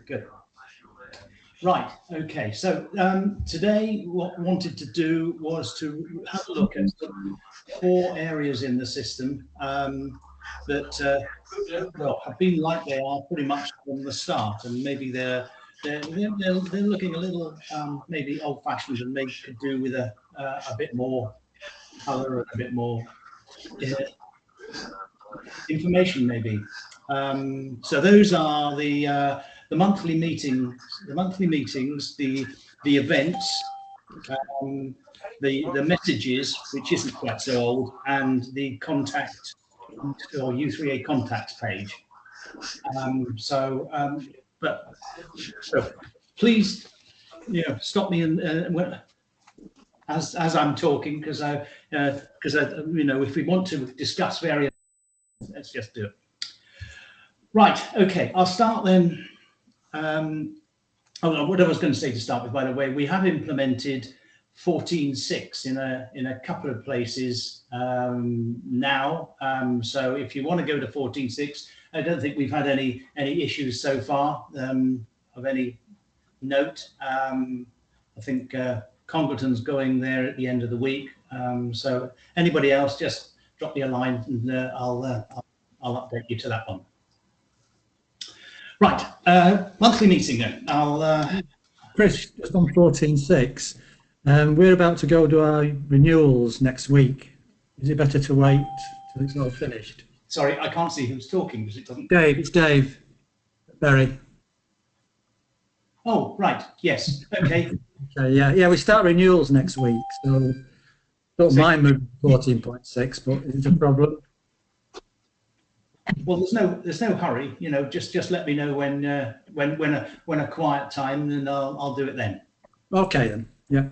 Good. Right. Okay. So today, what I wanted to do was to have a look at 4 areas in the system that well have been like they are pretty much from the start, and maybe they're looking a little maybe old-fashioned, and maybe could do with a bit more color and a bit more information, maybe. So those are the monthly meetings, the events, the messages, which isn't quite so old, and the contact or U3A contacts page. So please, stop me and as I'm talking, because if we want to discuss various, let's just do it. Right. Okay. I'll start then. What I was going to say to start with, by the way, we have implemented 14.6 in a couple of places now. So if you want to go to 14.6, I don't think we've had any issues so far of any note. I think Congleton's going there at the end of the week. So anybody else, just drop me a line and I'll update you to that one. Right, monthly meeting then. Chris, just on 14.6, we're about to go to our renewals next week. Is it better to wait till it's all finished? Sorry, I can't see who's talking because it doesn't. Dave, it's Dave. Berry. Oh, right. Yes. Okay. Okay. Yeah. We start renewals next week, so don't mind moving 14.6, but is it a problem? Well, there's no hurry. Just let me know when a quiet time, and I'll do it then. Okay then. Yeah.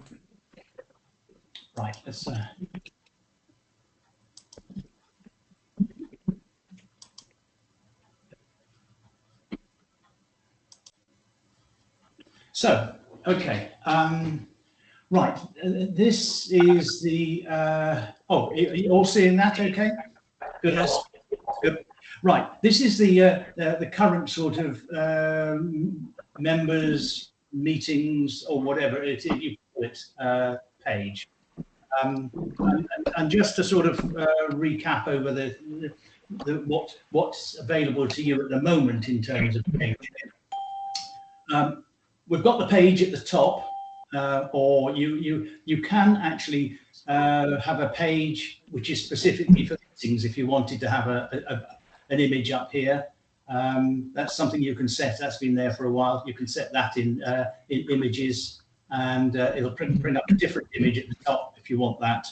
Right. Let's. So, okay. Right. This is the. Oh, are you all seeing that? Okay. Good. Yes. Good. Right. This is the current sort of members meetings or whatever you call it page. And just to sort of recap over what's available to you at the moment in terms of page. We've got the page at the top, or you can actually have a page which is specifically for meetings if you wanted to have an image up here. That's something you can set. That's been there for a while. You can set that in images, and it'll bring up a different image at the top if you want that.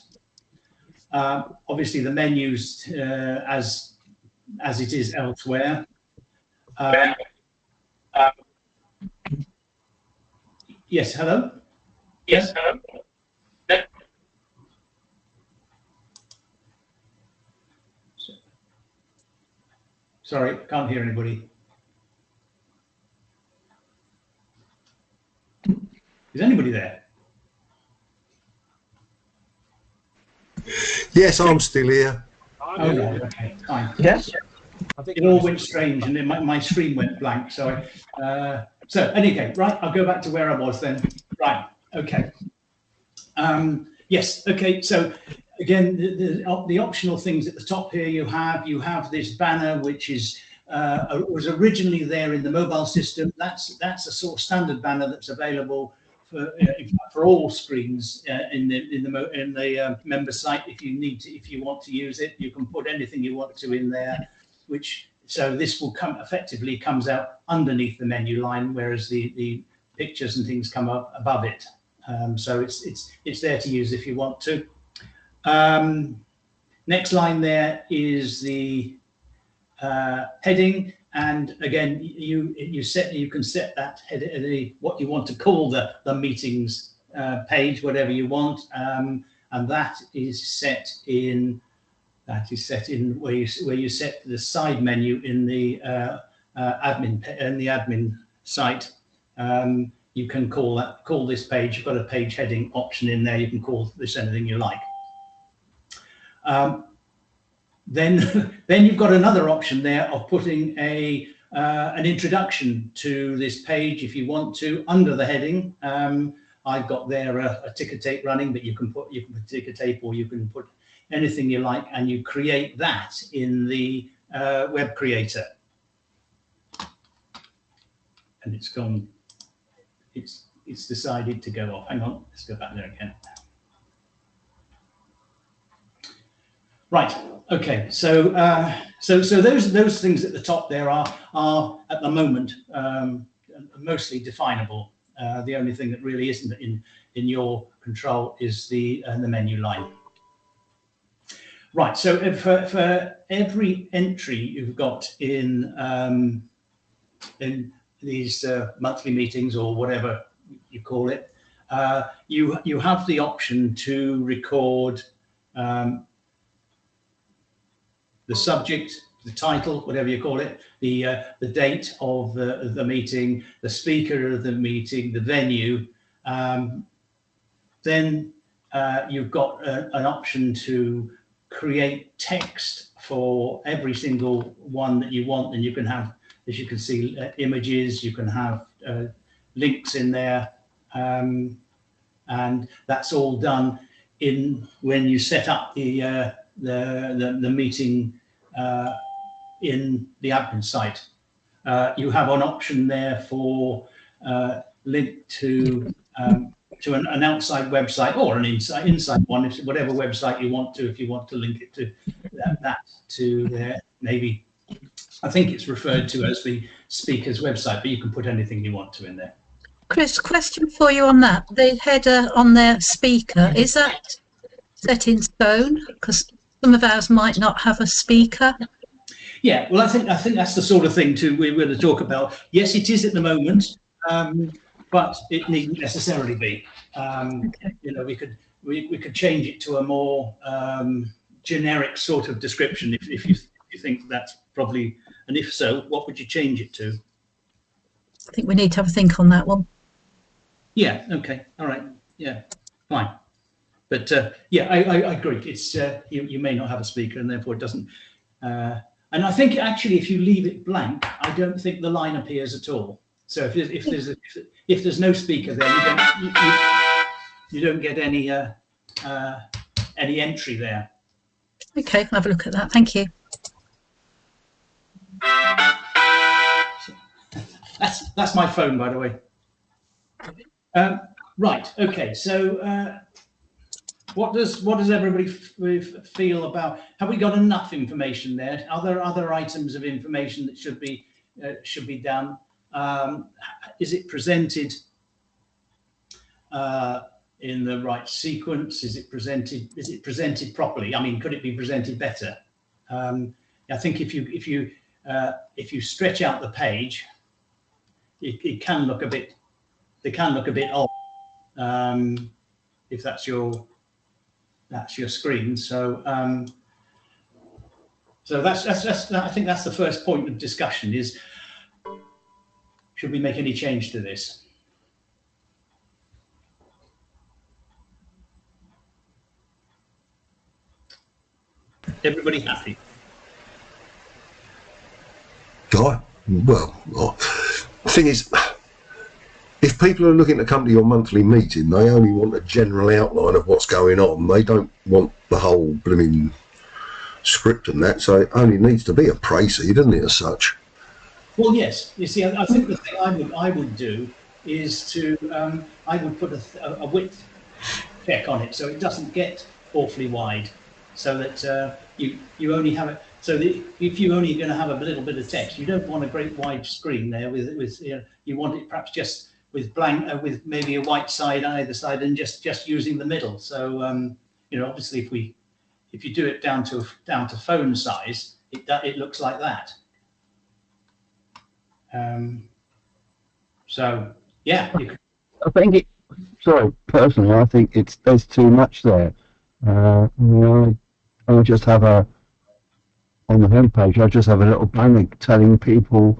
Obviously, the menus as it is elsewhere. Yes. Hello. Yes. Hello. Sorry, can't hear anybody. Is anybody there? Yes, I'm still here. Oh, right, okay, fine. Yes. I think it all went strange, and then my screen went blank. So anyway, right, I'll go back to where I was then. Right, okay. Yes, okay. So again, the optional things at the top here, you have this banner which was originally there in the mobile system. That's a sort of standard banner that's available for all screens in the member site. If you want to use it, you can put anything you want to in there. So this will effectively comes out underneath the menu line, whereas the pictures and things come up above it. So it's there to use if you want to. Next line there is the heading, and again you can set that what you want to call the meetings page, whatever you want, and that is set in where you set the side menu in the admin site. You can call this page. You've got a page heading option in there. You can call this anything you like. Then you've got another option there of putting a an introduction to this page if you want to, under the heading. I've got there a ticker tape running, but you can put ticker tape, or you can put anything you like, and you create that in the web creator. And it's gone. It's decided to go off. Hang on, let's go back there again. Right. Okay. So those things at the top there are at the moment mostly definable. The only thing that really isn't in your control is the menu line. Right. So for every entry you've got in these monthly meetings, or whatever you call it, you have the option to record the subject, the title, whatever you call it, the date of the meeting, the speaker of the meeting, the venue. Then you've got an option to create text for every single one that you want, and you can have, as you can see, images. You can have links in there, and that's all done when you set up the meeting in the admin site. You have an option there for link to an outside website, or an inside one, whatever website you want to. If you want to link it to that to there, maybe I think it's referred to as the speaker's website, but you can put anything you want to in there. Chris, question for you on that. The header on their speaker, is that set in stone? Because some of ours might not have a speaker. Yeah, well, I think that's the sort of thing we're going to talk about. Yes, it is at the moment, but it needn't necessarily be. Okay. You know, we could change it to a more generic sort of description if you think that's probably. And if so, what would you change it to? I think we need to have a think on that one. Yeah. Okay. All right. Yeah. Fine. But yeah, I agree. It's you may not have a speaker, and therefore it doesn't. And I think actually, if you leave it blank, I don't think the line appears at all. So if there's no speaker there, you don't get any entry there. Okay, I'll have a look at that. Thank you. That's my phone, by the way. Right. Okay. So what does everybody feel about? Have we got enough information there? Are there other items of information that should be done? Is it presented in the right sequence? Is it presented properly? I mean, could it be presented better? I think if you stretch out the page, it can look a bit. They can look a bit odd if that's your screen. So so that's I think that's the first point of discussion: is should we make any change to this? Everybody happy? Well, the thing is, if people are looking to come to your monthly meeting, they only want a general outline of what's going on. They don't want the whole blooming script and that. So it only needs to be a précis, doesn't it, as such? Well, yes. You see, I think the thing I would do is to I would put a width check on it, so it doesn't get awfully wide, so that you only have it. So that if you're only going to have a little bit of text, you don't want a great wide screen there with you want it perhaps just with blank with maybe a white side on either side, and just using the middle. So obviously if you do it down to phone size, it looks like that. So yeah, I think personally, I think there's too much there. I just have on the homepage, I just have a little banner telling people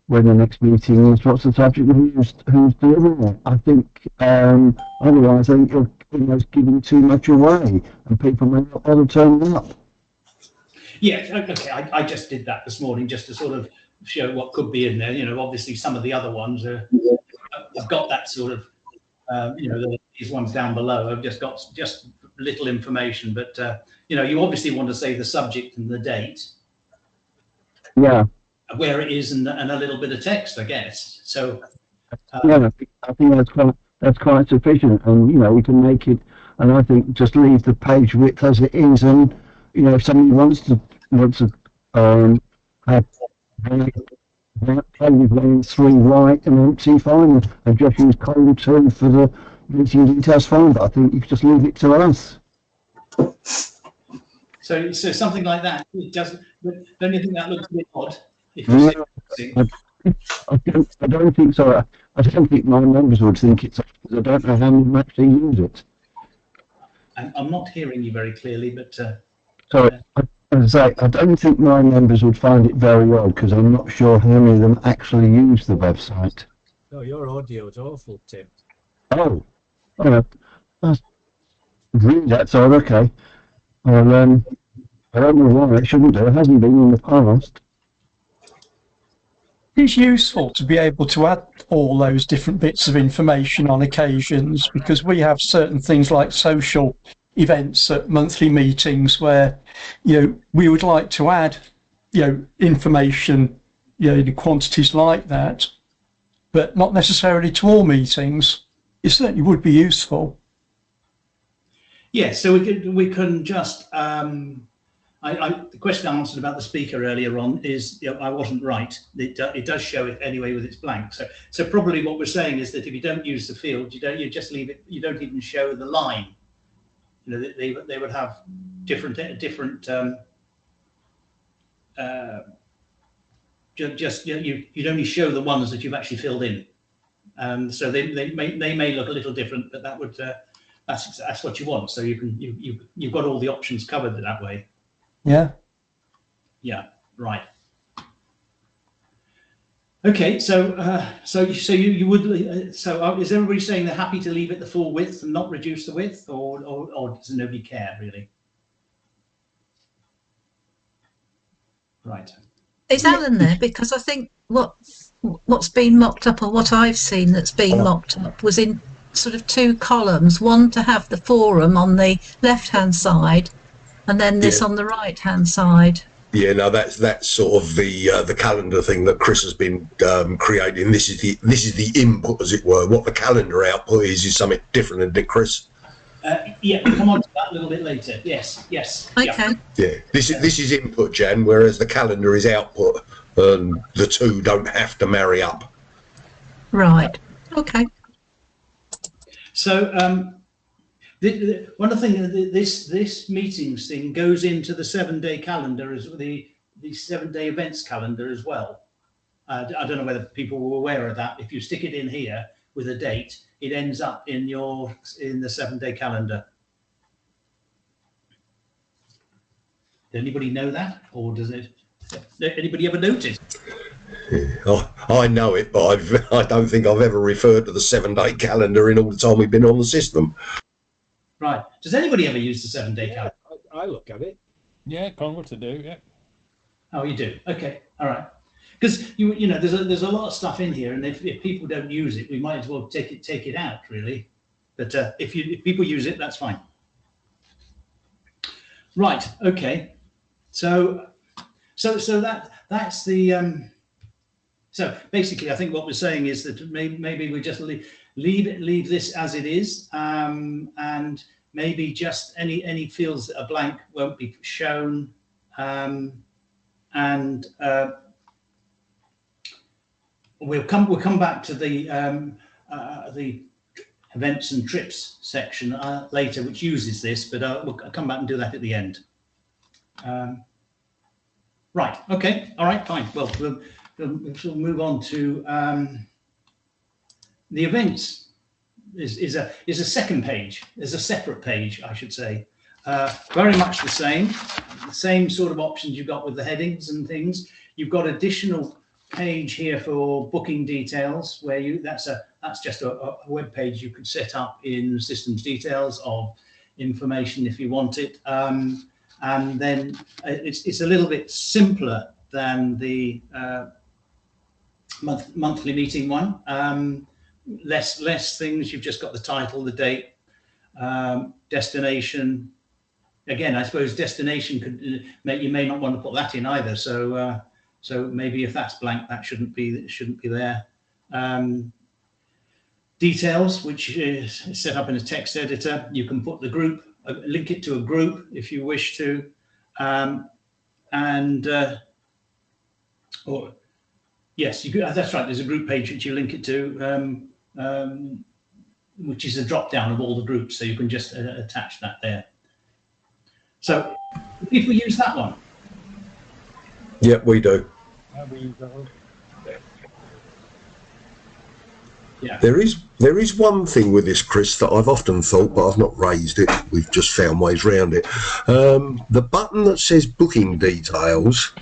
when the next meeting is, what's the subject, who's delivering it. I think otherwise, I think you're almost giving too much away, and people may not bother turning up. Yeah, okay. I just did that this morning just to sort of show what could be in there. You know, obviously some of the other ones have got that sort of, you know, these ones down below have just got just little information, but you know, you obviously want to say the subject and the date, Yeah. where it is, and a little bit of text, I guess. So Yeah, I think that's quite sufficient, and you know, we can make it, and I think just leave the page width as it is, and you know, if somebody wants to have play with lane 3 right and empty, fine, and just use column 2 for the meeting details, fine. But I think you could just leave it to us. so something like that. It doesn't. Don't you think that looks a bit odd? If No, you I don't think so. I don't think my members would think it's because I don't know how many actually use it. I'm not hearing you very clearly, but Sorry, as I say, I don't think my members would find it very well because I'm not sure how many of them actually use the website. Oh, your audio is awful, Tim. Oh, that's really that's all okay. Well, I don't know why it shouldn't do. It hasn't been in the past. It's useful to be able to add all those different bits of information on occasions, because we have certain things like social events at monthly meetings where, you know, we would like to add, you know, information, you know, in quantities like that, but not necessarily to all meetings. It certainly would be useful. yes. So we can just. The question I answered about the speaker earlier on is, you know, I wasn't right. It does show it anyway with its blank. So probably what we're saying is that if you don't use the field, you just leave it. You don't even show the line. You know, they would have different. Just you know, you'd only show the ones that you've actually filled in. So they may look a little different, but that would that's what you want. So you've got all the options covered that way. Yeah. Yeah, right. Okay, so you would is everybody saying they're happy to leave it the full width and not reduce the width, or does nobody care really? Right. Is Alan there? Because I think what's been mocked up, or what I've seen that's been mocked up, was in sort of 2 columns. One to have the forum on the left-hand side, and then this on the right-hand side. Yeah, no, that's sort of the calendar thing that Chris has been creating. This is the input, as it were. What the calendar output is something different, isn't it, Chris? Yeah, we'll come on to that a little bit later. Yes. Okay. Yeah, this is input, Jan, whereas the calendar is output, and the two don't have to marry up. Right. Okay. So one of the things, this meetings thing goes into the 7-day calendar, as the 7-day events calendar as well. I don't know whether people were aware of that. If you stick it in here with a date, it ends up in the 7-day calendar. Did anybody know that, or does it? Anybody ever notice? Oh, I know it, but I don't think I've ever referred to the 7-day calendar in all the time we've been on the system. Right. Does anybody ever use the 7-day calendar? I look at it. Yeah, Conway to do, yeah. Oh, you do? Okay, all right. Because you know, there's a lot of stuff in here, and if people don't use it, we might as well take it out, really. But if people use it, that's fine. Right. Okay. So that's the. So basically, I think what we're saying is that maybe we just leave this as it is, and maybe just any fields that are blank won't be shown, and we'll come back to the events and trips section later, which uses this, but we'll come back and do that at the end. Right. Okay. All right. Fine. Well, we'll move on to the events. Is a second page. There's a separate page, I should say. Very much the same sort of options you've got with the headings and things. You've got additional page here for booking details, where that's just a web page you could set up in systems details of information if you want it. And then it's a little bit simpler than the monthly meeting one. Less things. You've just got the title, the date, destination. Again, I suppose destination could you may not want to put that in either. So maybe if that's blank, that shouldn't be there. Details, which is set up in a text editor. You can put the group, link it to a group if you wish to, or yes, you could, that's right. There's a group page which you link it to, which is a drop down of all the groups, so you can just attach that there. So people use that one. Yeah, we do. Yeah. There is one thing with this, Chris, that I've often thought, but I've not raised it. We've just found ways around it. The button that says booking details,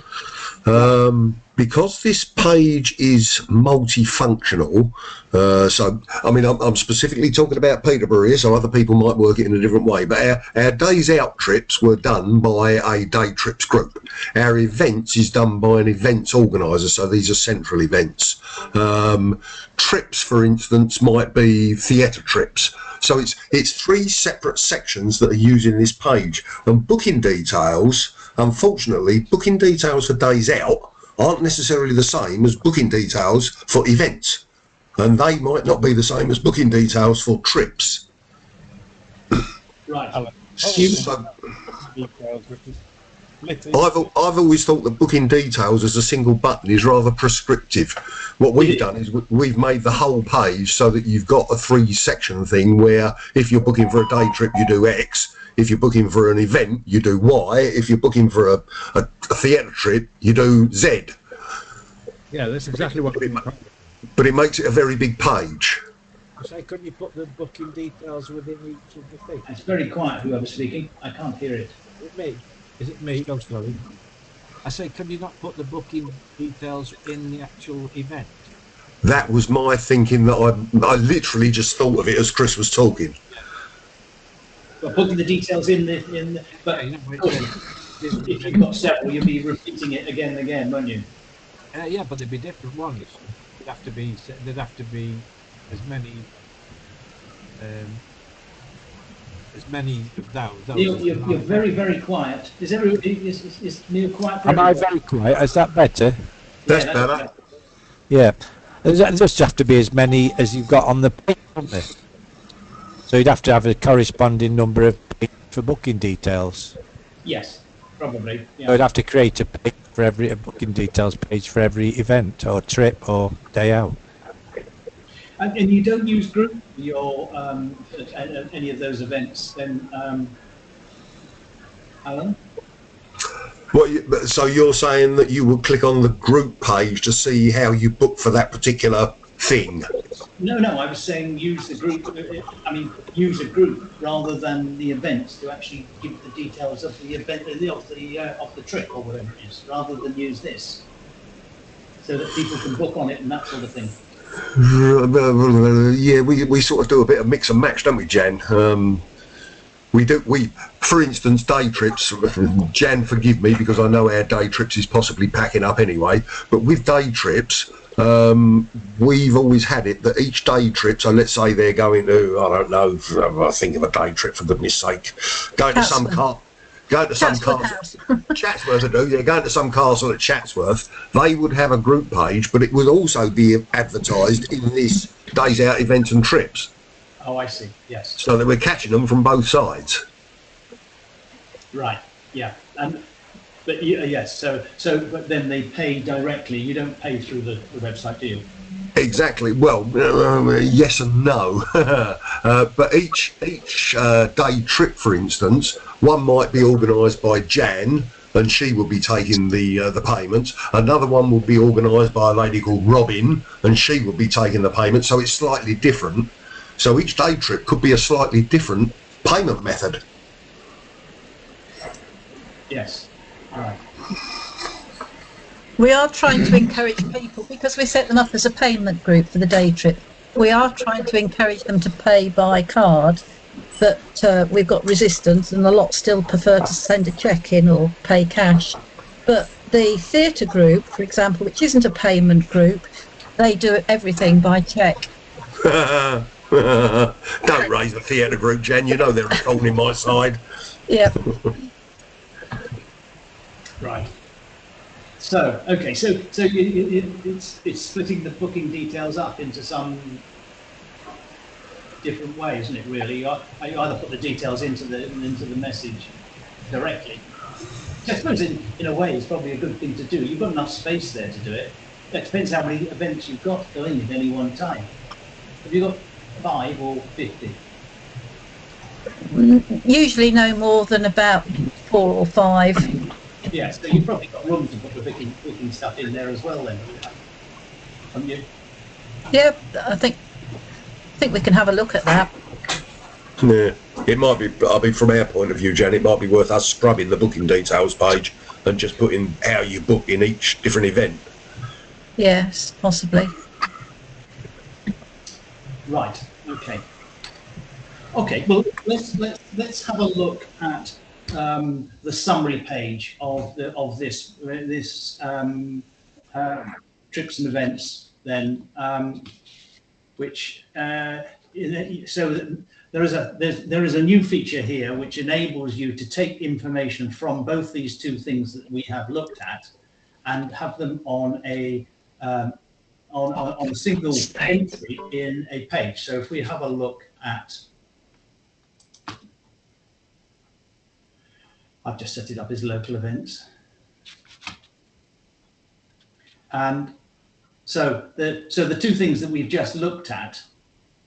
because this page is multifunctional, so I mean I'm specifically talking about Peterborough here, so other people might work it in a different way, but our days out trips were done by a day trips group. Our events is done by an events organiser, so these are central events. Trips, for instance, might be theatre trips. So it's three separate sections that are using this page. And booking details, unfortunately, booking details for days out aren't necessarily the same as booking details for events, and they might not be the same as booking details for trips. Right. So, I've always thought that booking details as a single button is rather prescriptive. What we've done is we've made the whole page so that you've got a 3-section thing where if you're booking for a day trip, you do X. If you're booking for an event, you do Y. If you're booking for a theatre trip, you do Z. Yeah, that's exactly what. But it makes it a very big page. I say, couldn't you put the booking details within each of the things? It's very quiet, whoever's speaking. I can't hear it. Is it me? Is it me? Oh, sorry. I say, can you not put the booking details in the actual event? That was my thinking. That I literally just thought of it as Chris was talking. But putting the details in the but Yeah, of course, if you've got several, you'll be repeating it again and again, won't you? Yeah, but there'd be different ones. There'd have to be as many of those. You're very, very quiet. Is everybody is Neil quiet? For Am I everybody? very quiet? Is that better? That's better. Yeah. There just have to be as many as you've got on the page, don't there? So you'd have to have a corresponding number of pages for booking details. Yes, probably. Yeah. So you'd have to create a page for a booking details page for every event or trip or day out. And you don't use group for your any of those events, then, Alan? So you're saying that you would click on the group page to see how you book for that particular thing? No, I was saying use the group. I mean, use a group rather than the events to actually give the details of the event of the trip or whatever it is, rather than use this, so that people can book on it and that sort of thing. Yeah, we sort of do a bit of mix and match, don't we, Jan? We for instance, day trips. Jan, forgive me because I know our day trips is possibly packing up anyway. But with day trips, we've always had it that each day trip. So let's say they're going to, I don't know, I think of a day trip for goodness sake, going to some castle. Chatsworth, I do. Yeah, going to some castle at Chatsworth. They would have a group page, but it would also be advertised in this days out events and trips. Oh, I see. Yes. So that we're catching them from both sides. Right. Yeah. But yes. So but then they pay directly. You don't pay through the website, do you? Exactly. Well, yes and no. But each day trip, for instance, one might be organised by Jan, and she will be taking the payments. Another one will be organised by a lady called Robin, and she will be taking the payments. So it's slightly different. So each day trip could be a slightly different payment method. Yes. Right. We are trying to encourage people, because we set them up as a payment group for the day trip. We are trying to encourage them to pay by card, but we've got resistance, and a lot still prefer to send a cheque in or pay cash. But the theatre group, for example, which isn't a payment group, They do everything by check. Don't raise the theatre group, Jen. You know they're recording my side. Yep. Right. So, okay, so it's splitting the booking details up into some different way, isn't it? Really, you either put the details into the message directly. I suppose in a way it's probably a good thing to do. You've got enough space there to do it. It depends how many events you've got going at any one time. Have you got 5 or 50? Usually no more than about 4 or 5. Yeah, so you've probably got room to put the booking stuff in there as well then, haven't you? Yep, I think we can have a look at that. Yeah, it might be. I mean, from our point of view, Jen, it might be worth us scrubbing the booking details page and just putting how you book in each different event. Yes, possibly. Right. Okay. Okay. Well, let's have a look at the summary page of this trips and events then, which so there is a new feature here which enables you to take information from both these two things that we have looked at and have them on a on a single entry in a page. So if we have a look at, I've just set it up as local events. And so the two things that we've just looked at,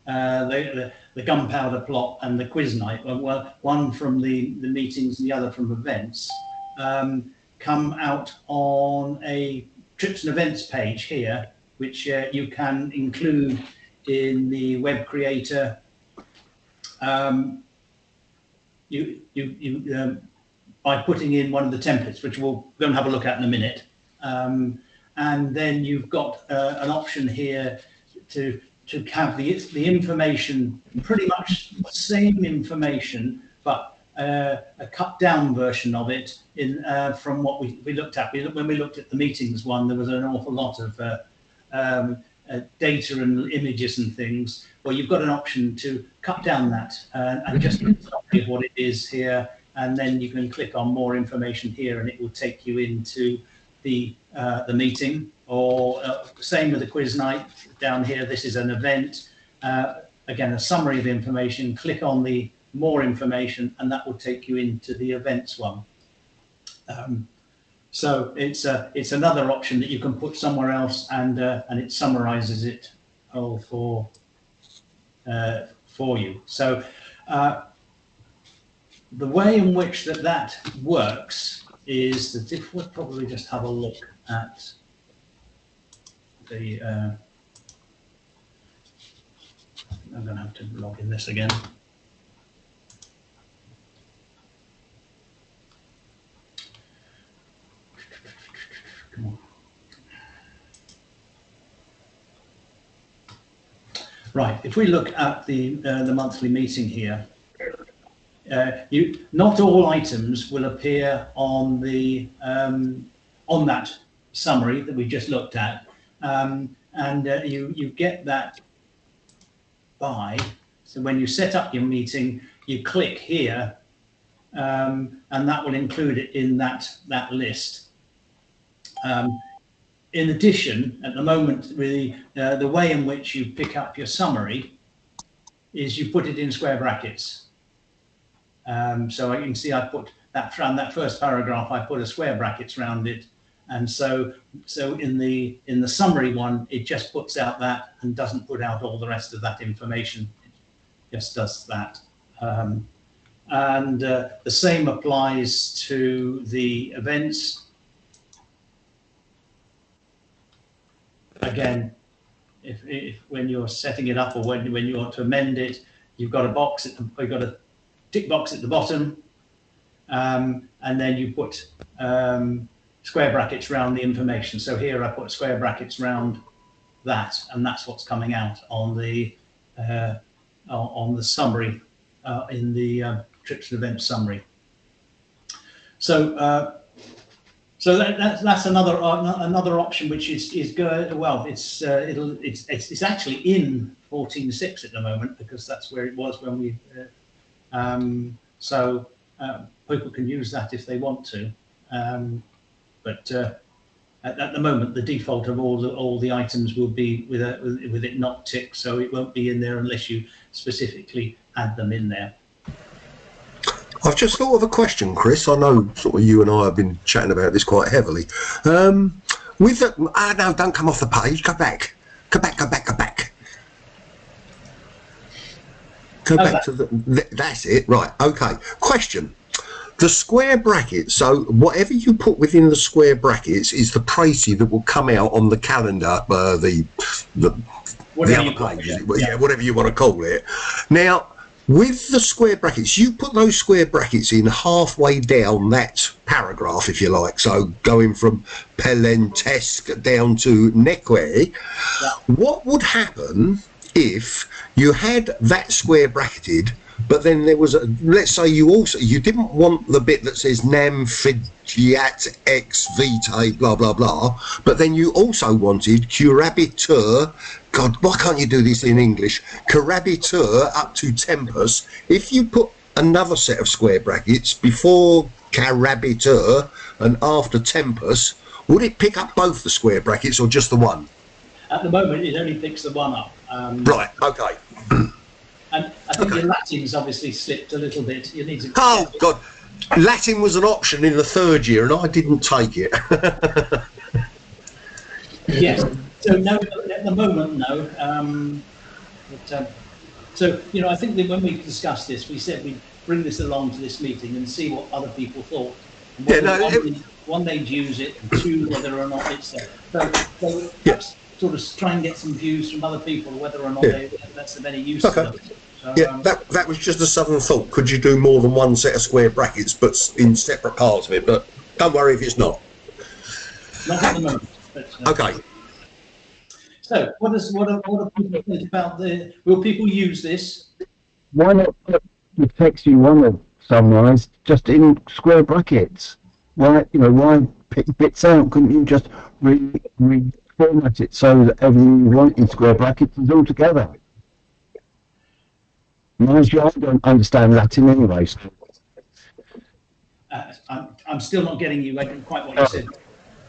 the gunpowder plot and the quiz night, well, one from the meetings and the other from events, come out on a trips and events page here, which you can include in the web creator. By putting in one of the templates, which we'll go and have a look at in a minute. And then you've got an option here to have the information, pretty much the same information, but a cut down version of it from what we looked at. When we looked at the meetings one, there was an awful lot of data and images and things. Well, you've got an option to cut down that and just copy what it is here, and then you can click on more information here, and it will take you into the meeting. Or same with the quiz night down here. This is an event. Again, a summary of information. Click on the more information, and that will take you into the events one. So it's another option that you can put somewhere else, and it summarizes it all for you. So the way in which that works is that if we'll probably just have a look at the I'm going to have to log in this again. Come on. Right, if we look at the monthly meeting here, not all items will appear on the on that summary that we just looked at, and you get that by, so when you set up your meeting, you click here, and that will include it in that list. In addition, at the moment, really, the way in which you pick up your summary is you put it in square brackets. So I can see I put that from that first paragraph, I put a square brackets around it, and so in the summary one, it just puts out that and doesn't put out all the rest of that information. It just does that, and the same applies to the events. Again, if when you're setting it up or when you want to amend it, you've got a box. You've got a tick box at the bottom, and then you put square brackets around the information. So here I put square brackets around that, and that's what's coming out on the summary in the trips and events summary. So So that's another option, which is good. Well, it's actually in 14.6 at the moment, because that's where it was when we. So people can use that if they want to, but at the moment the default of all the items will be with it not ticked, so it won't be in there unless you specifically add them in there. I've just thought of a question, Chris. I know sort of you and I have been chatting about this quite heavily. With the, no, don't come off the page. Go back. Go back to the. That's it. Right. Okay. Question. The square brackets. So whatever you put within the square brackets is the précis that will come out on the calendar. The other pages. Yeah, whatever you want to call it. Now, with the square brackets, you put those square brackets in halfway down that paragraph, if you like. So going from Pelentesc down to Neque, what would happen if you had that square bracketed, but then there was let's say you didn't want the bit that says nam figiat ex vitae blah blah blah, but then you also wanted curabitur. God, why can't you do this in English? Curabitur up to tempus. If you put another set of square brackets before curabitur and after tempus, would it pick up both the square brackets or just the one? At the moment, it only picks the one up. Right. Okay. And I think your Latin's obviously slipped a little bit. You need to. Oh God, Latin was an option in the third year, and I didn't take it. Yes. So no, at the moment, no. So I think that when we discussed this, we said we'd bring this along to this meeting and see what other people thought. One, they'd use it, and two, whether or not it's there. So yes. Sort of try and get some views from other people, whether or not that's of any use to them. So, that was just a sudden thought. Could you do more than one set of square brackets, but in separate parts of it? But don't worry if it's not. Not at the moment. But, okay. So, what do people think about will people use this? Why not put the text you want to summarise just in square brackets? Why pick bits out? Couldn't you just reformat it so that everything you want in square brackets is all together? Mind you, I don't understand Latin anyway. So. I'm still not getting you quite what you said.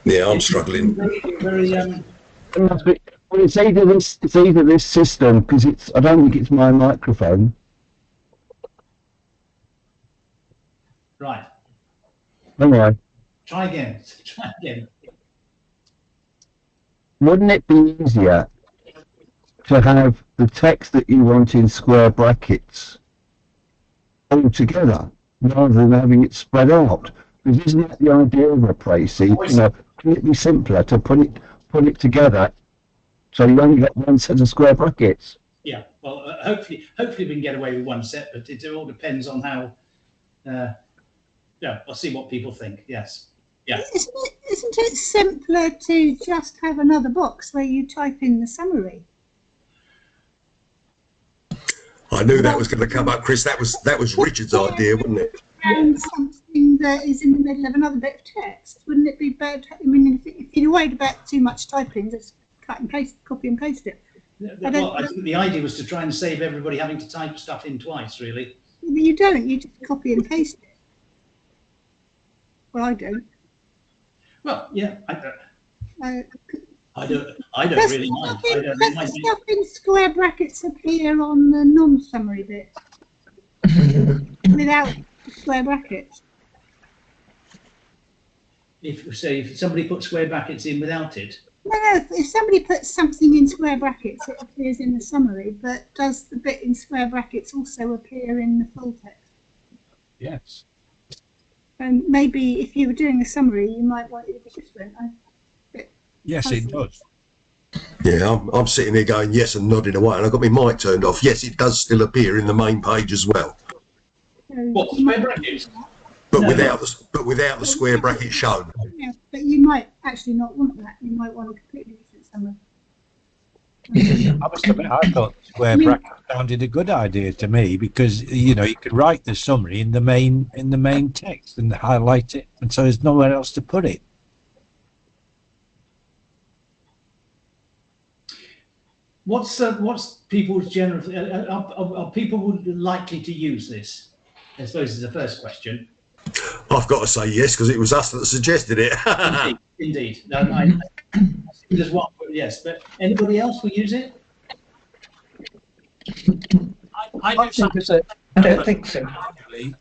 Yeah, I'm struggling. Well, it's either this system, because I don't think it's my microphone. Right. Anyway. Try again. Wouldn't it be easier to have the text that you want in square brackets all together, rather than having it spread out? Because isn't that the idea of a précis? Can it be simpler to put it together so you only get one set of square brackets? Yeah, well, hopefully we can get away with one set, but it all depends on how. I'll see what people think. Yes. Yeah. Isn't it simpler to just have another box where you type in the summary? I knew that was going to come up, Chris. That was Richard's idea, wasn't it? And something that is in the middle of another bit of text. Wouldn't it be better? I mean, if you're worried about too much typing, just cut and paste, copy and paste it. I think the idea was to try and save everybody having to type stuff in twice, really. You don't. You just copy and paste it. Well, I don't. Well, yeah, I don't does really mind. Does stuff in square brackets appear on the non-summary bit without square brackets? If somebody puts square brackets in without it. No. If somebody puts something in square brackets, it appears in the summary. But does the bit in square brackets also appear in the full text? Yes. And maybe if you were doing a summary, you might want it to be different. Yes, it does. Yeah, I'm sitting there going yes and nodding away, and I've got my mic turned off. Yes, it does still appear in the main page as well. What, square brackets? But without the square bracket shown. Yeah, but you might actually not want that. You might want a completely different summary. I must admit, I thought square bracket sounded a good idea to me, because you could write the summary in the main text and highlight it, and so there's nowhere else to put it. what's people's general? Are people likely to use this? I suppose is the first question. I've got to say yes, because it was us that suggested it. Indeed. No, there's one, yes, but anybody else will use it? I don't think so. Manually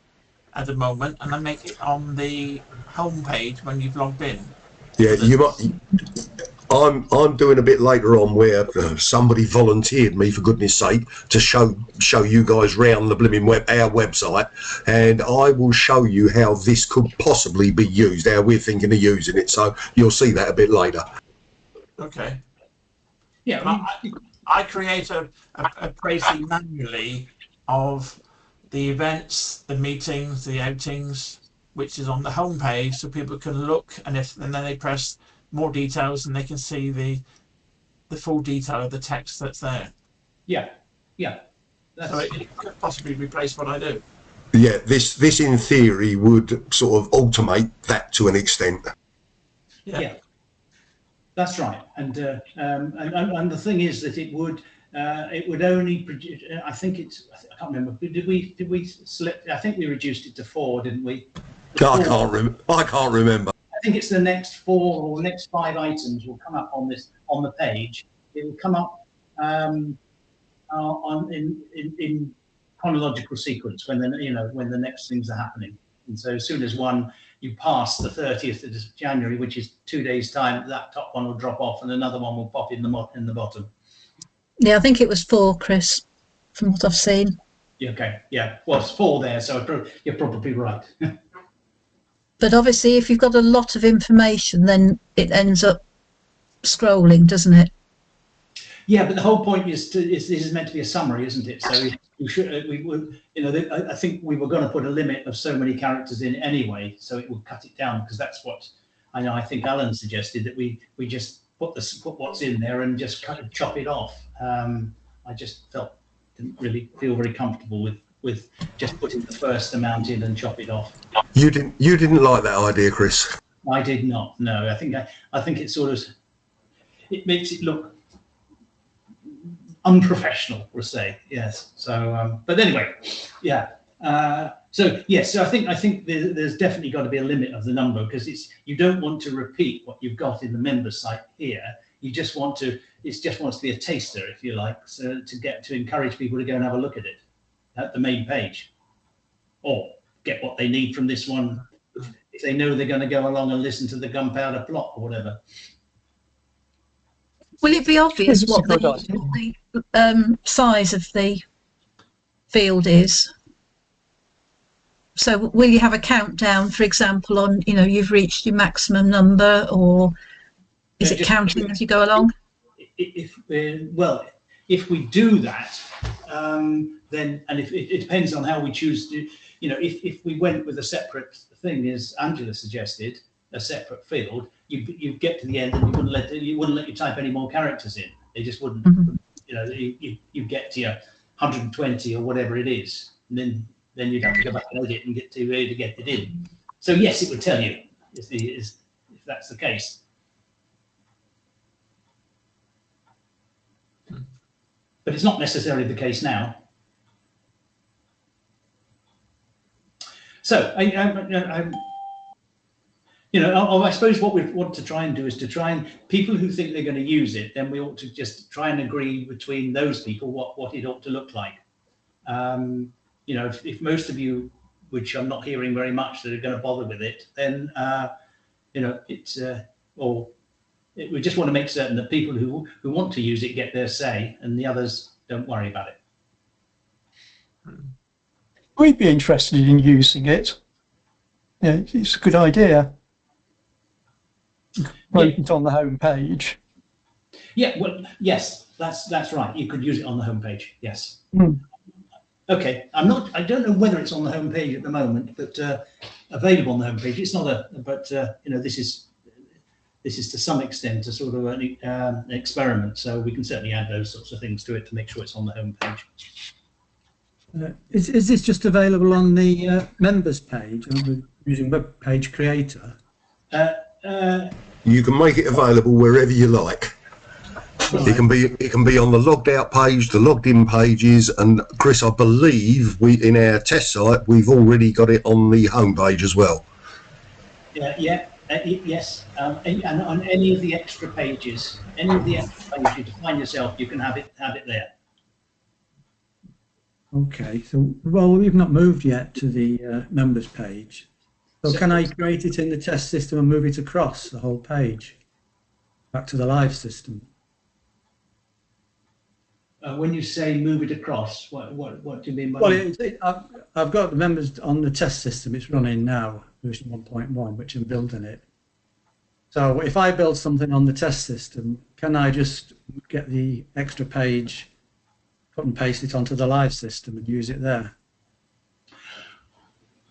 at the moment, and I make it on the home page when you've logged in. Yeah, you might. I'm doing a bit later on where somebody volunteered me, for goodness sake, to show you guys round the blooming our website, and I will show you how this could possibly be used, how we're thinking of using it. So you'll see that a bit later. Okay. Yeah. I create a précis manually of the events, the meetings, the outings, which is on the home page, so people can look, and then they press more details and they can see the full detail of the text that's there. Yeah. So it could possibly replace what I do. Yeah, this in theory would sort of automate that to an extent. Yeah. That's right, and the thing is that it would only produce. I can't remember. Did we select? I think we reduced it to 4, didn't we? I can't remember. I think it's the next 4 or next 5 items will come up on the page. It will come up in chronological sequence when the next things are happening. And so as soon as you pass the 30th of January, which is 2 days' time, that top one will drop off and another one will pop in the bottom. Yeah, I think it was 4, Chris, from what I've seen. Okay, yeah. Well, it's 4 there, so you're probably right. But obviously, if you've got a lot of information, then it ends up scrolling, doesn't it? Yeah, but the whole point is this is meant to be a summary, isn't it? So I think we were going to put a limit of so many characters in anyway, so it would cut it down, because that's what I think Alan suggested, that we just put what's in there and just kind of chop it off. I just didn't really feel very comfortable with just putting the first amount in and chop it off. You didn't like that idea, Chris? I did not. No, I think it it makes it look unprofessional, we'll say. Yes. So, but anyway, yeah. So yes, so I think there's definitely got to be a limit of the number, because you don't want to repeat what you've got in the members site here. You just want it just wants to be a taster, if you like, so to encourage people to go and have a look at it at the main page, or get what they need from this one if they know they're going to go along and listen to the gunpowder plot or whatever. Will it be obvious what the size of the field is? So will you have a countdown, for example, on you've reached your maximum number, or is it counting as you go along? If we do that, then, and if it depends on how we choose to, if we went with a separate thing, as Angela suggested, a separate field, you get to the end and you wouldn't let you type any more characters in. They just wouldn't. Mm-hmm. You get to your 120 or whatever it is, and then you'd have to go back and edit and get to get it in. So yes, it would tell you if that's the case. But it's not necessarily the case now. So I suppose what we want to try and do is people who think they're going to use it, then we ought to just try and agree between those people what it ought to look like. If most of you, which I'm not hearing very much, that are going to bother with it, then we just want to make certain that people who want to use it get their say, and the others don't worry about it. We'd be interested in using it. Yeah, it's a good idea. Put it on the home page. Yeah, well, yes, that's right. You could use it on the home page. Yes. Mm. Okay. I don't know whether it's on the home page at the moment, but available on the home page. It's not this is to some extent a sort of an experiment, so we can certainly add those sorts of things to it to make sure it's on the home page. Is this just available on the members page, or using web page creator? You can make it available wherever you like. It can be on the logged out page, the logged in pages, and Chris, I believe in our test site we've already got it on the home page as well. Yes, and on any of the extra pages, you define yourself, you can have it there. Okay, so well, we've not moved yet to the members page. So can I create it in the test system and move it across the whole page back to the live system? When you say move it across, what do you mean by that? Well, I've got the members on the test system. It's running now, version 1.1, which I'm building it. So if I build something on the test system, can I just get the extra page, cut and paste it onto the live system and use it there?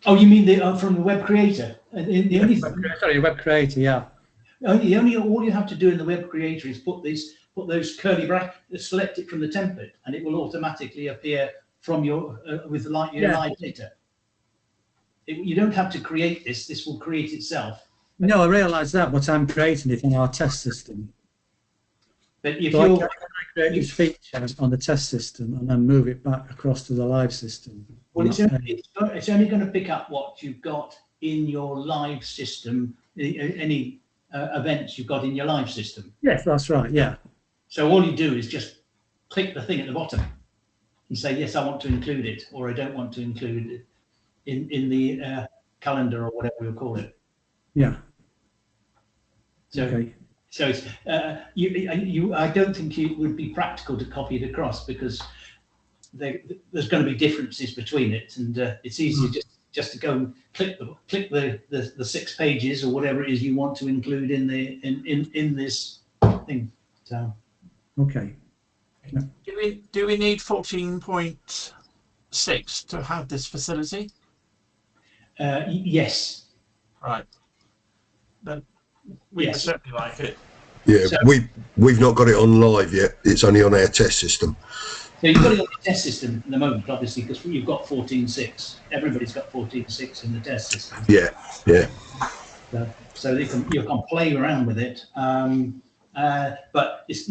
Oh, you mean from the web creator? Sorry, web creator, yeah. All you have to do in the web creator is put those curly brackets, select it from the template, and it will automatically appear from your with your live data. You don't have to create this; this will create itself. No, I realise that, but I'm creating it in our test system. But if so I create this feature on the test system and then move it back across to the live system. Well, it's only going to pick up what you've got in your live system, any events you've got in your live system. Yes, that's right, yeah. So all you do is just click the thing at the bottom and say, yes, I want to include it, or I don't want to include it in the calendar or whatever we'll call it. Yeah. So, okay. So it's, I don't think it would be practical to copy it across because there's going to be differences between it, and it's easy just to go and click the 6 pages or whatever it is you want to include in this thing. So okay. Yeah. Do we need 14.6 to have this facility? Yes. Right. Then we certainly like it. Yeah, so, we've not got it on live yet. It's only on our test system. So you've got it on the test system at the moment, obviously, because you've got 14.6. Everybody's got 14.6 in the test system. Yeah. So you can play around with it, but it's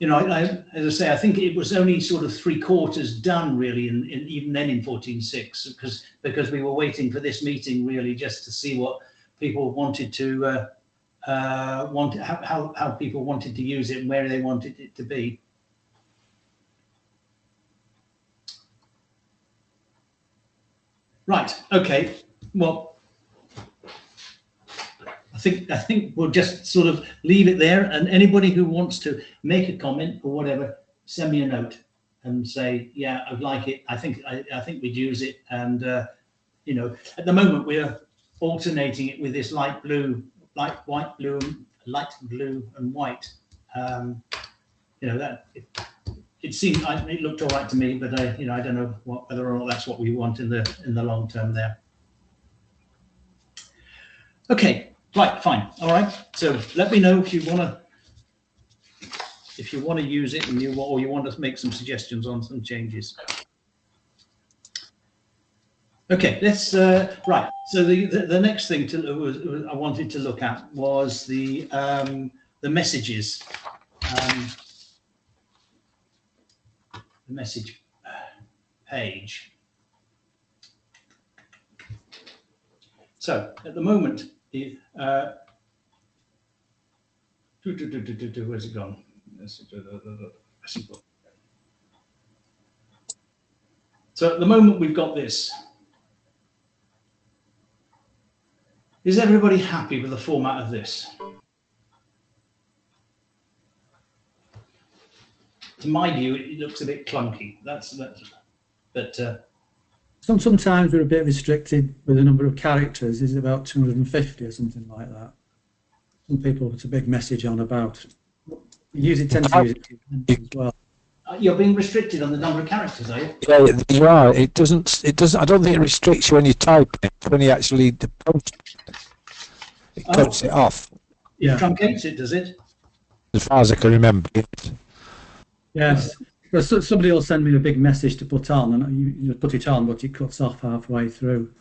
as I say, I think it was only sort of 3/4 done really, in even then in 14.6, because we were waiting for this meeting really just to see what people wanted to how people wanted to use it and where they wanted it to be. Right. Okay. Well, I think we'll just sort of leave it there, and anybody who wants to make a comment or whatever, send me a note and say, yeah, I'd like it. I think we'd use it, and at the moment we're alternating it with this light blue, light blue, and white. That it seemed it looked all right to me, but I don't know whether or not that's what we want in the long term there. Okay. Right, fine. All right. So let me know if you want to use it, and you want to make some suggestions on some changes. Okay, let's right. So the next thing I wanted to look at was the messages, the message page. So at the moment, where's it gone? So at the moment we've got this. Is everybody happy with the format of this? To my view, it looks a bit clunky. But sometimes we're a bit restricted with the number of characters. Is it about 250 or something like that? Some people put a big message on about. Tend to use it as well. You're being restricted on the number of characters, are you? Yeah, you are. It doesn't. I don't think it restricts you when you type it. When you actually post it cuts it off. It truncates it, does it? As far as I can remember. Yes. Because somebody will send me a big message to put on, and you put it on, but it cuts off halfway through.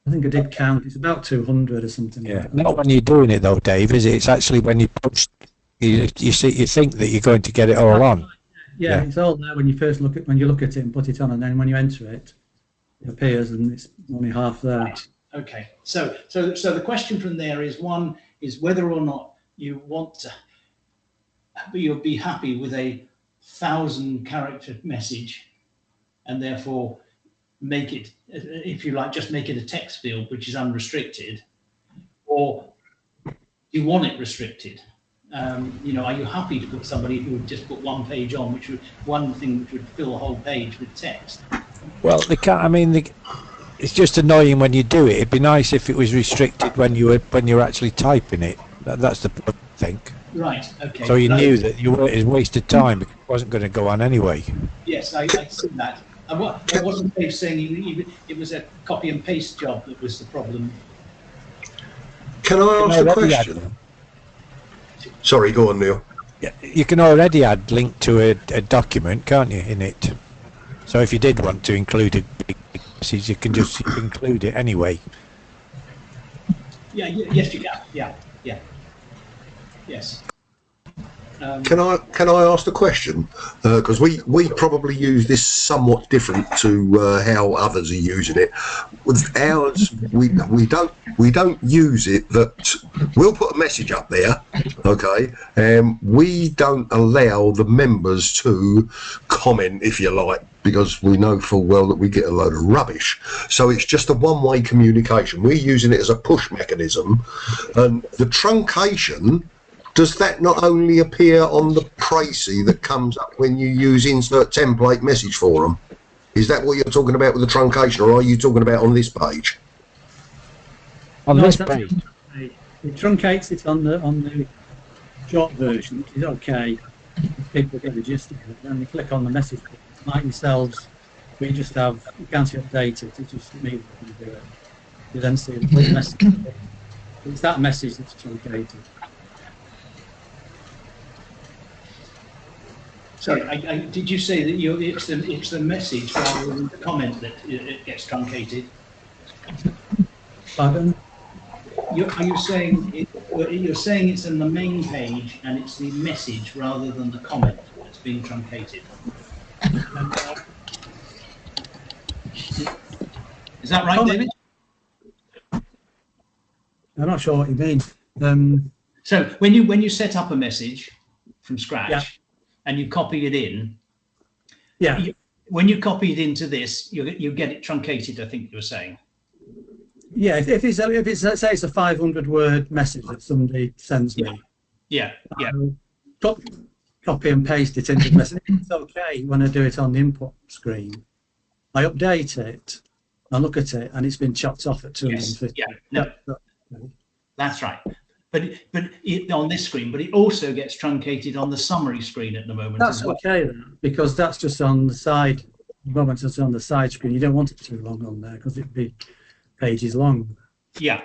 I think I did count. It's about 200 or something. Yeah, not when you're doing it though, Dave, is it? It's actually when you post You see, you think that you're going to get it all on. Yeah, it's all there when you first look at it and put it on, and then when you enter it, it appears and it's only half there. Right. Okay. So the question from there is, one is whether or not you want to, you'll be happy with a 1,000-character message, and therefore make it, if you like, just make it a text field which is unrestricted, or you want it restricted. You know, are you happy to put somebody who would just put one page on, one thing which would fill a whole page with text? Well, they can't. I mean, it's just annoying when you do it. It'd be nice if it was restricted when you were actually typing it. That's the problem, I think. Right. Okay. So you knew that it was wasted time because it wasn't going to go on anyway. Yes, I see that. And what wasn't Dave saying? It was a copy and paste job that was the problem. Can I ask a question? Sorry, go on, Neil. Yeah, you can already add link to a document, can't you, in it? So if you did want to include a big message, you can just include it anyway. Yeah. Yes, you can. Yeah. Yes. Can I ask the question? Because we probably use this somewhat different to how others are using it. With ours, we don't use it that we'll put a message up there, okay, and we don't allow the members to comment, if you like, because we know full well that we get a load of rubbish. So it's just a one-way communication. We're using it as a push mechanism, and the truncation. Does that not only appear on the précis that comes up when you use insert template message forum? Is that what you're talking about with the truncation, or are you talking about on this page? On this page. It truncates it on the short version, which is okay. People get the gist of it. Then they click on the message. Like yourselves, we just have, you can't update it. It's just me that can do it. You then see the message. It's that message that's truncated. Sorry, did you say that it's the message rather than the comment that it gets truncated? Pardon? Are you saying you're saying it's in the main page and it's the message rather than the comment that's being truncated? Is that right, David? I'm not sure what you mean. So when you set up a message from scratch. Yeah. And you copy it in. Yeah. When you copy it into this, you get it truncated. I think you were saying. Yeah. If it's let's say it's a 500-word message that somebody sends me. Yeah. Copy and paste it into the message. It's okay when I do it on the input screen. I update it. I look at it, and it's been chopped off at 250. Yes. Yeah. No. That's right. But on this screen, but it also gets truncated on the summary screen at the moment. That's okay then, because that's just on the side. The moment it's on the side screen, you don't want it too long on there because it'd be pages long. Yeah.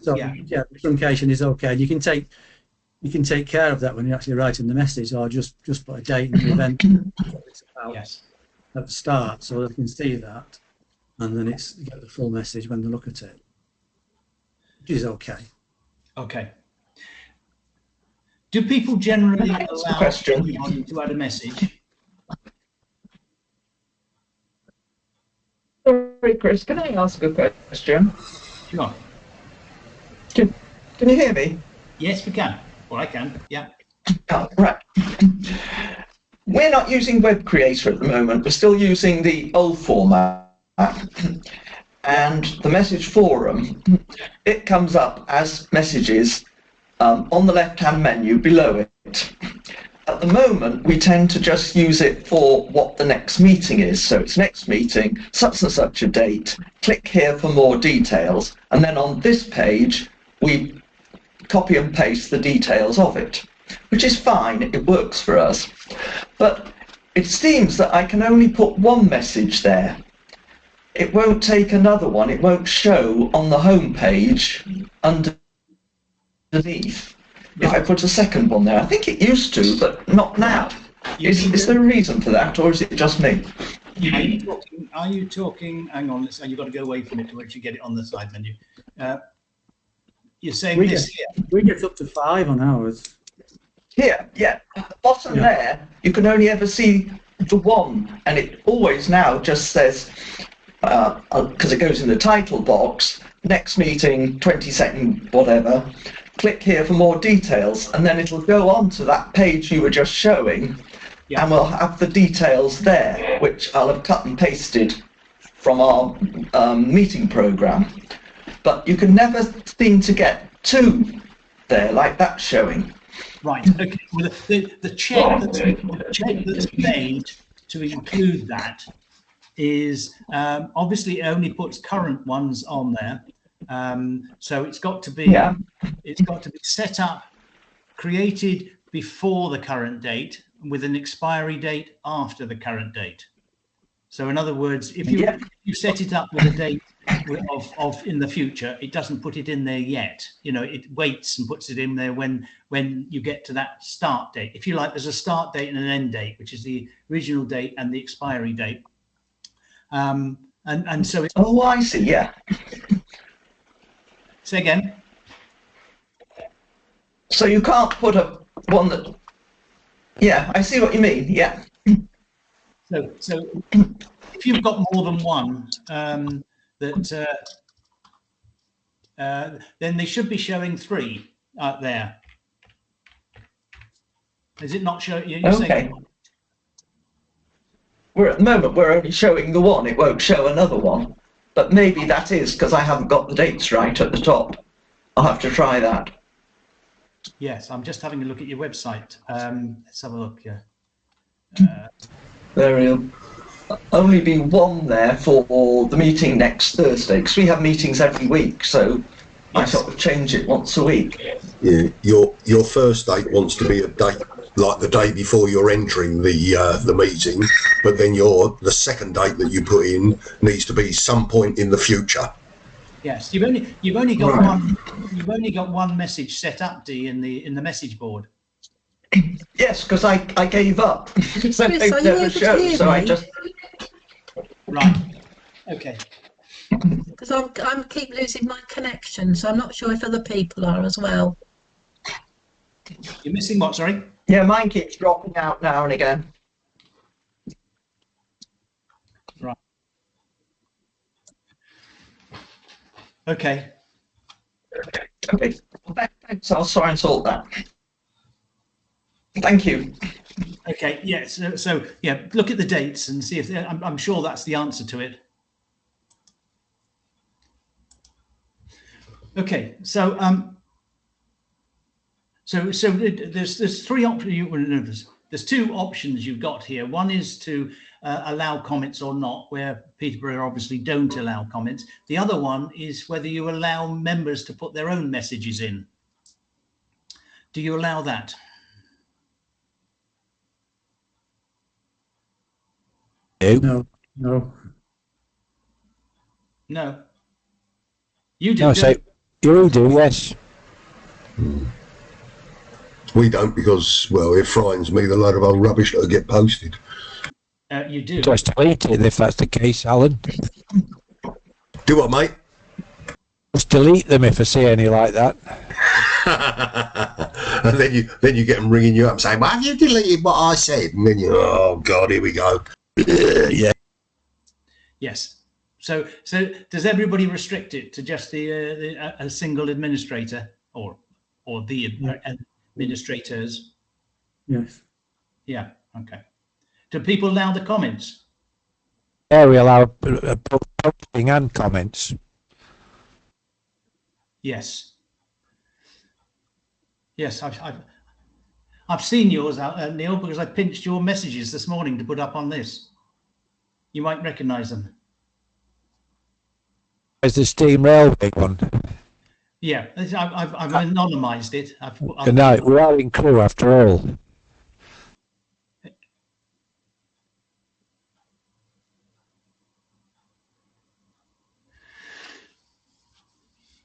So the truncation is okay. And you can take care of that when you're actually writing the message, or just put a date and the event at the start, so they can see that, and then you get the full message when they look at it, which is okay. Okay. Do people generally allow anyone to add a message? Sorry, Chris, can I ask a question? Sure. Can you hear me? Yes, we can. Well, I can, yeah. Oh, right. We're not using Web Creator at the moment. We're still using the old format. And the message forum, it comes up as messages on the left-hand menu below it. At the moment, we tend to just use it for what the next meeting is. So it's next meeting, such and such a date, click here for more details. And then on this page, we copy and paste the details of it, which is fine. It works for us. But it seems that I can only put one message there. It won't take another one. It won't show on the home page underneath. If I put a second one there, I think it used to, but not now. Is there a reason for that, or is it just me? Are you talking? Hang on, you've got to go away from it to actually get it on the side menu. You're saying we get up to 5 on ours. Here, yeah, at the bottom there, you can only ever see the one, and it always now just says, because it goes in the title box, next meeting, 22nd, whatever, click here for more details, and then it'll go on to that page you were just showing, and we'll have the details there, which I'll have cut and pasted from our meeting program. But you can never seem to get to there like that's showing. Right. Okay. Well, the check that's made to include that is obviously it only puts current ones on there. So it's got to be set up, created before the current date with an expiry date after the current date. So in other words, if you set it up with a date of in the future, it doesn't put it in there yet. You know, it waits and puts it in there when you get to that start date. If you like, there's a start date and an end date, which is the original date and the expiry date. And so it's, oh, I see. Yeah. Say again. So you can't put a one that. Yeah, I see what you mean. Yeah. So if you've got more than one, then they should be showing three out there. Is it not showing? Okay. At the moment we're only showing the one. It won't show another one. But maybe that is because I haven't got the dates right at the top. I'll have to try that. Yes, I'm just having a look at your website. Let's have a look. Yeah. There will only be one there for the meeting next Thursday, because we have meetings every week, so I sort of change it once a week. Yeah, your first date wants to be a date like the day before you're entering the meeting, but then the second date that you put in needs to be some point in the future. Yes, you've only got one message set up, Dee, in the message board. Yes, because I gave up. Chris, are you able to hear so me? I just Right. Okay. Because I'm keep losing my connection, so I'm not sure if other people are as well. You're missing what? Sorry. Yeah, mine keeps dropping out now and again. Right. Okay. Okay. Thanks. I'll try and sort that. Thank you. Okay. Yes. Yeah, so yeah, look at the dates and see if I'm sure that's the answer to it. Okay. So there's three options. There's two options you've got here. One is to allow comments or not, where Peterborough obviously don't allow comments. The other one is whether you allow members to put their own messages in. Do you allow that? No. You do. No, so you do, yes. We don't, because, well, it frightens me the load of old rubbish that'll get posted. You do. Just delete it if that's the case, Alan. Do what, mate? Just delete them if I see any like that. And then you get them ringing you up saying, "Well, have you deleted what I said?" And then oh God, here we go. Yeah. Yes. So does everybody restrict it to just a single administrator or the administrators? Yes. Yeah. Okay. Do people allow the comments? Yeah, we allow posting and comments. Yes. Yes, I've seen yours, Neil, because I pinched your messages this morning to put up on this. You might recognise them. There's the Steam Railway one. Yeah, I've anonymised it. Good night. We are in crew after all.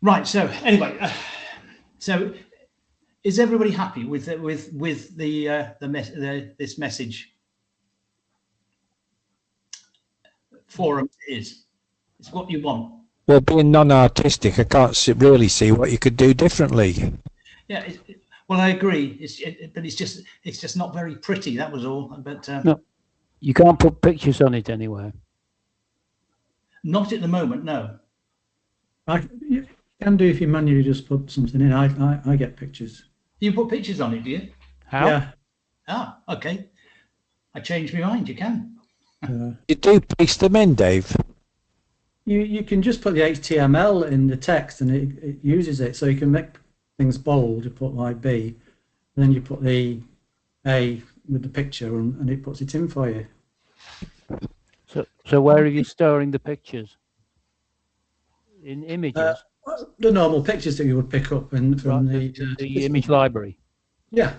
Right. So anyway, so is everybody happy with this message? Forum it's what you want. Well, being non-artistic, I can't really see what you could do differently. Yeah. Well, I agree. But it's just not very pretty. That was all. But No, you can't put pictures on it anywhere. not at the moment. No. You can do if you manually just put something in. I get pictures. You put pictures on it, do you? How? Yeah. Ah, okay. I changed my mind. You can. You do paste them in, Dave. You can just put the HTML in the text and it uses it. So you can make things bold. You put like B, and then you put the A with the picture, and it puts it in for you. So where are you storing the pictures? In images? The normal pictures that you would pick up from the image library. Yeah.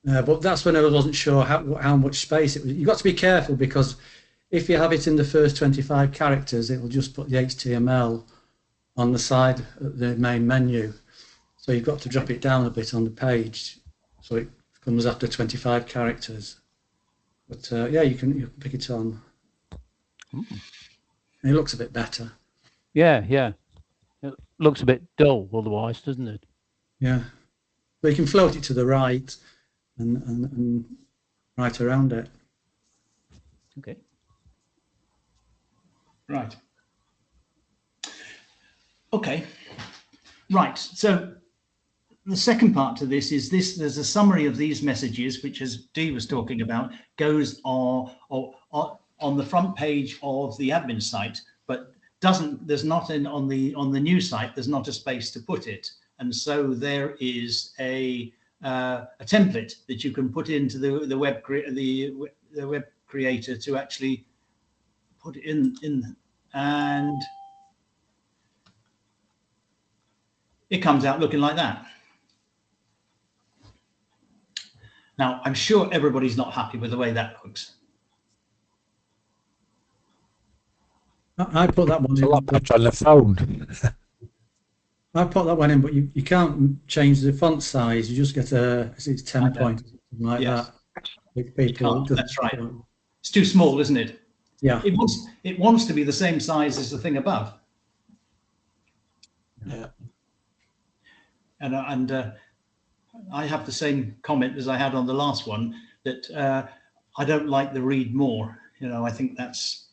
But that's when I wasn't sure how much space it was. You've got to be careful, because if you have it in the first 25 characters, it will just put the HTML on the side of the main menu. So you've got to drop it down a bit on the page so it comes after 25 characters. But yeah, you can pick it on. It looks a bit better. Yeah, yeah. It looks a bit dull otherwise, doesn't it? Yeah. But you can float it to the right and right around it. Okay. Right. Okay. Right. So the second part to this is there's a summary of these messages, which, as Dee was talking about, goes on the front page of the admin site, but there's not on the new site, there's not a space to put it. And so there is a template that you can put into the web creator to actually put it in, and it comes out looking like that. Now, I'm sure everybody's not happy with the way that looks. I put that one in. A lot better on the phone. I put that one in, but you can't change the font size. You just get it's 10 point, something like that. With people, that's right. It's too small, isn't it? Yeah. It wants to be the same size as the thing above. Yeah. And I have the same comment as I had on the last one, that I don't like the read more. I think that's,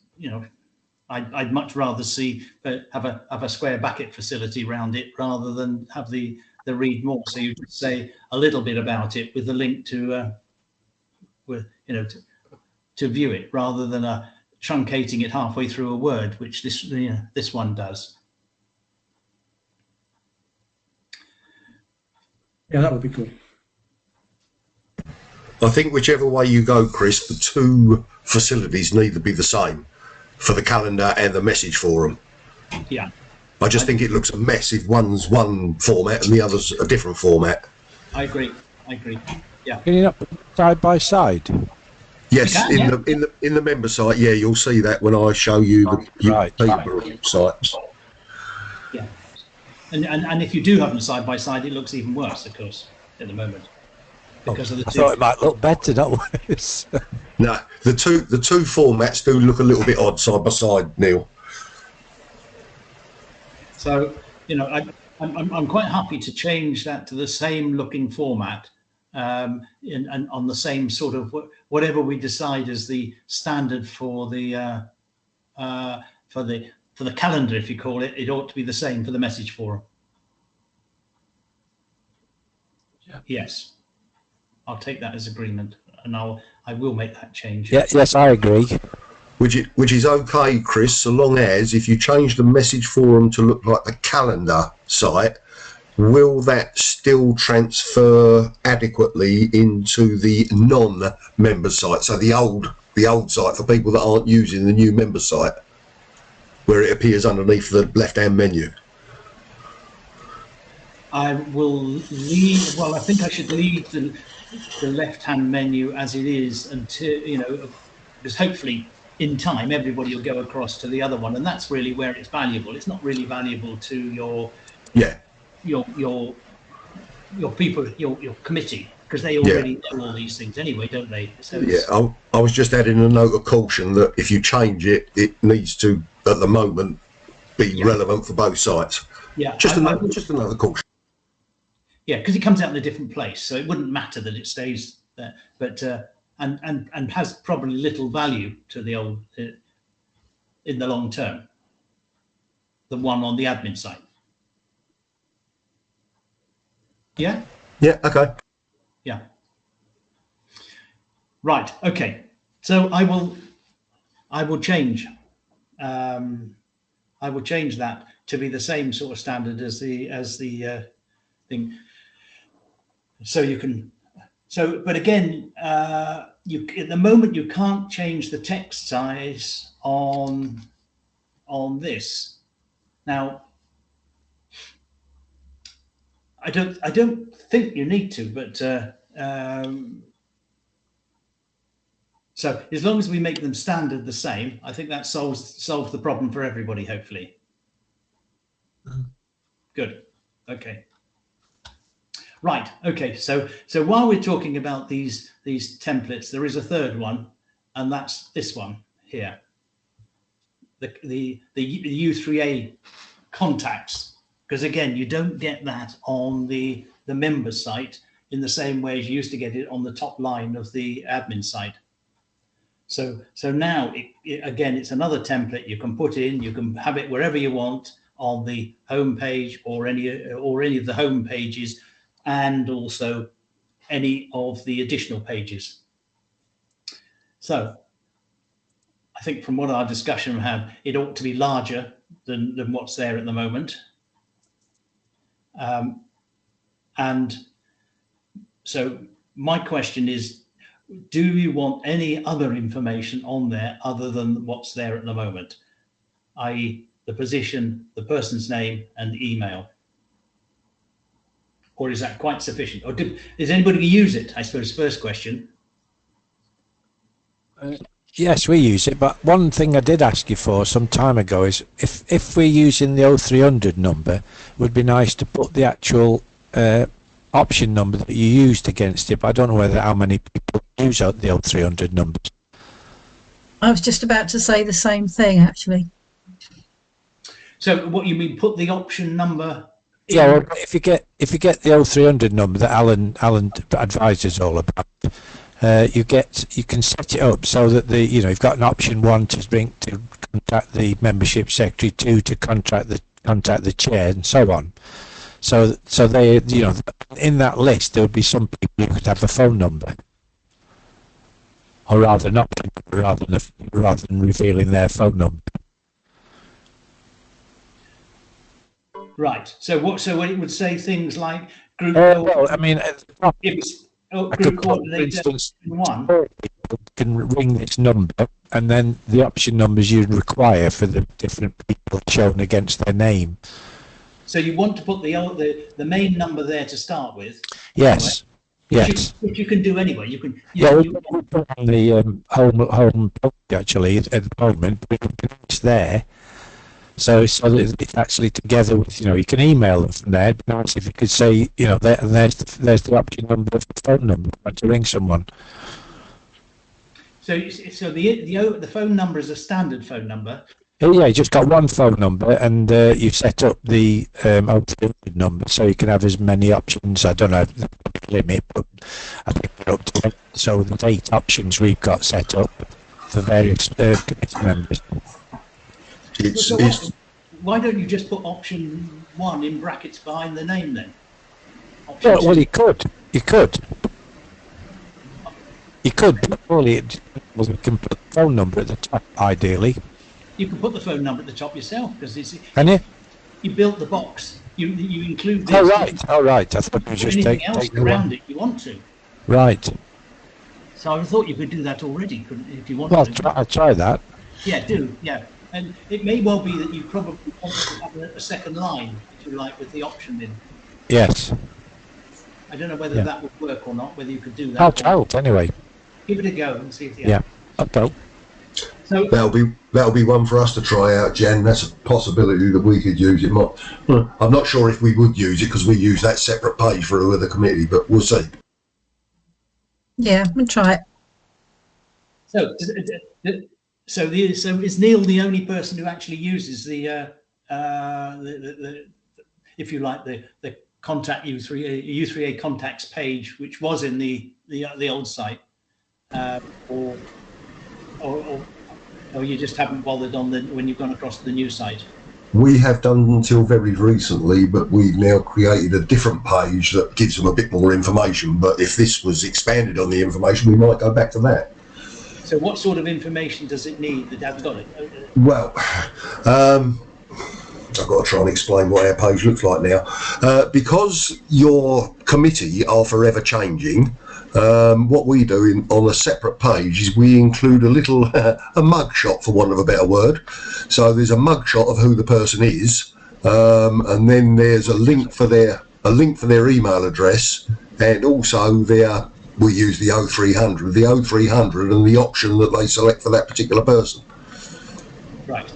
I'd much rather see have a square bracket facility around it rather than have the read more. So you could say a little bit about it with a link to to view it, rather than truncating it halfway through a word, which this one does. Yeah, that would be cool. I think whichever way you go, Chris, the two facilities need to be the same for the calendar and the message forum. Yeah. I just think it looks a mess if one's one format and the other's a different format. I agree. Yeah. Can you not put side by side? Yes, in the member site, yeah, you'll see that when I show you the paper sites. Yeah. And if you do have them side by side, it looks even worse, of course, at the moment. Because of the I thought it might look better, not worse. No, the two formats do look a little bit odd side by side, Neil. So, I'm quite happy to change that to the same looking format, and on the same sort of whatever we decide as the standard for the calendar, if you call it. It ought to be the same for the message forum. Yeah. Yes, I'll take that as agreement, and I will make that change. Yeah, yes, I agree. Which is okay, Chris, so long as if you change the message forum to look like the calendar site, will that still transfer adequately into the non-member site? So the old site for people that aren't using the new member site, where it appears underneath the left-hand menu. I will leave. Well, I think I should leave the left-hand menu as it is until because hopefully in time everybody will go across to the other one, and that's really where it's valuable. It's not really valuable to your people, your committee, because they already know all these things anyway, don't they? So yeah, I was just adding a note of caution that if you change it, it needs to at the moment be relevant for both sites. Yeah, just another caution. Yeah, because it comes out in a different place, so it wouldn't matter that it stays there. But and has probably little value to the old in the long term. The one on the admin site. Yeah. Yeah. Okay. Yeah. Right. Okay. So I will change. I will change that to be the same sort of standard as the thing. So you can. So, but again, you at the moment you can't change the text size on this. Now, I don't think you need to, but so as long as we make them standard the same, I think that solves the problem for everybody, hopefully. Good. Okay. Right. Okay. So while we're talking about these templates, there is a third one, and that's this one here. The U3A contacts, because again, you don't get that on the member site in the same way as you used to get it on the top line of the admin site. So now again, it's another template you can put in. You can have it wherever you want on the home page or any of the home pages, and also any of the additional pages. So I think from what our discussion we have, it ought to be larger than what's there at the moment. And so my question is, do you want any other information on there other than what's there at the moment, i.e. the position, the person's name and email? Or is that quite sufficient? Or is anybody going to use it? I suppose first question. Yes, we use it, but one thing I did ask you for some time ago is if we're using the 0300 number, it would be nice to put the actual option number that you used against it, but I don't know how many people use the 0300 numbers. I was just about to say the same thing, actually. So what you mean, put the option number in? Yeah, well, if you get the 0300 number that Alan advised us all about, you can set it up so that you've got an option 1 to contact the membership secretary, 2 to contact the chair, and so on. So they, in that list there would be some people who could have a phone number, or rather not, rather than revealing their phone number. Right. So when it would say things like group. Well, I mean, group coordinator, for instance, 1 people can ring this number, and then the option numbers you'd require for the different people shown against their name. So you want to put the main number there to start with? Yes. Anyway, yes. Which you can do anyway. You can. We put on the home page actually at the moment, but it's there. So that it's actually together with, you can email them from there. It'd be nice if you could say, there's the option number of the phone number to ring someone. So the phone number is a standard phone number. Yeah, you just got one phone number, and you've set up the 0300 number, so you can have as many options. I don't know the limit, but I think we're up to 8. So there's 8 options we've got set up for various committee members. Why don't you just put option 1 in brackets behind the name then? Well, you could. But only you can put the phone number at the top, ideally. You can put the phone number at the top yourself, because can you? You built the box. You include this. Oh right. I thought you just anything take else the around one. it you want to. Right. So I thought you could do that already, if you wanted. Well, I'll try that. Yeah, do. Yeah. And it may well be that you probably want to have a second line, if you like, with the option in. Yes. I don't know whether that would work or not, whether you could do that. I'll try it anyway. Give it a go and see if you Yeah. Okay. So that'll be one for us to try out, Jen. That's a possibility that we could use it. I'm not sure if we would use it because we use that separate page for the other committee, but we'll see. Yeah, we'll try it. So is Neil the only person who actually uses the if you like, the contact U3A contacts page, which was in the old site, or you just haven't bothered on when you've gone across to the new site? We have done until very recently, but we've now created a different page that gives them a bit more information. But if this was expanded on the information, we might go back to that. So what sort of information does it need that hasn't got it? Well, I've got to try and explain what our page looks like now. Because your committee are forever changing, what we do on a separate page is we include a little a mugshot, for want of a better word. So there's a mugshot of who the person is, and then there's a link for their email address, and also we use the 0300 and the option that they select for that particular person. Right.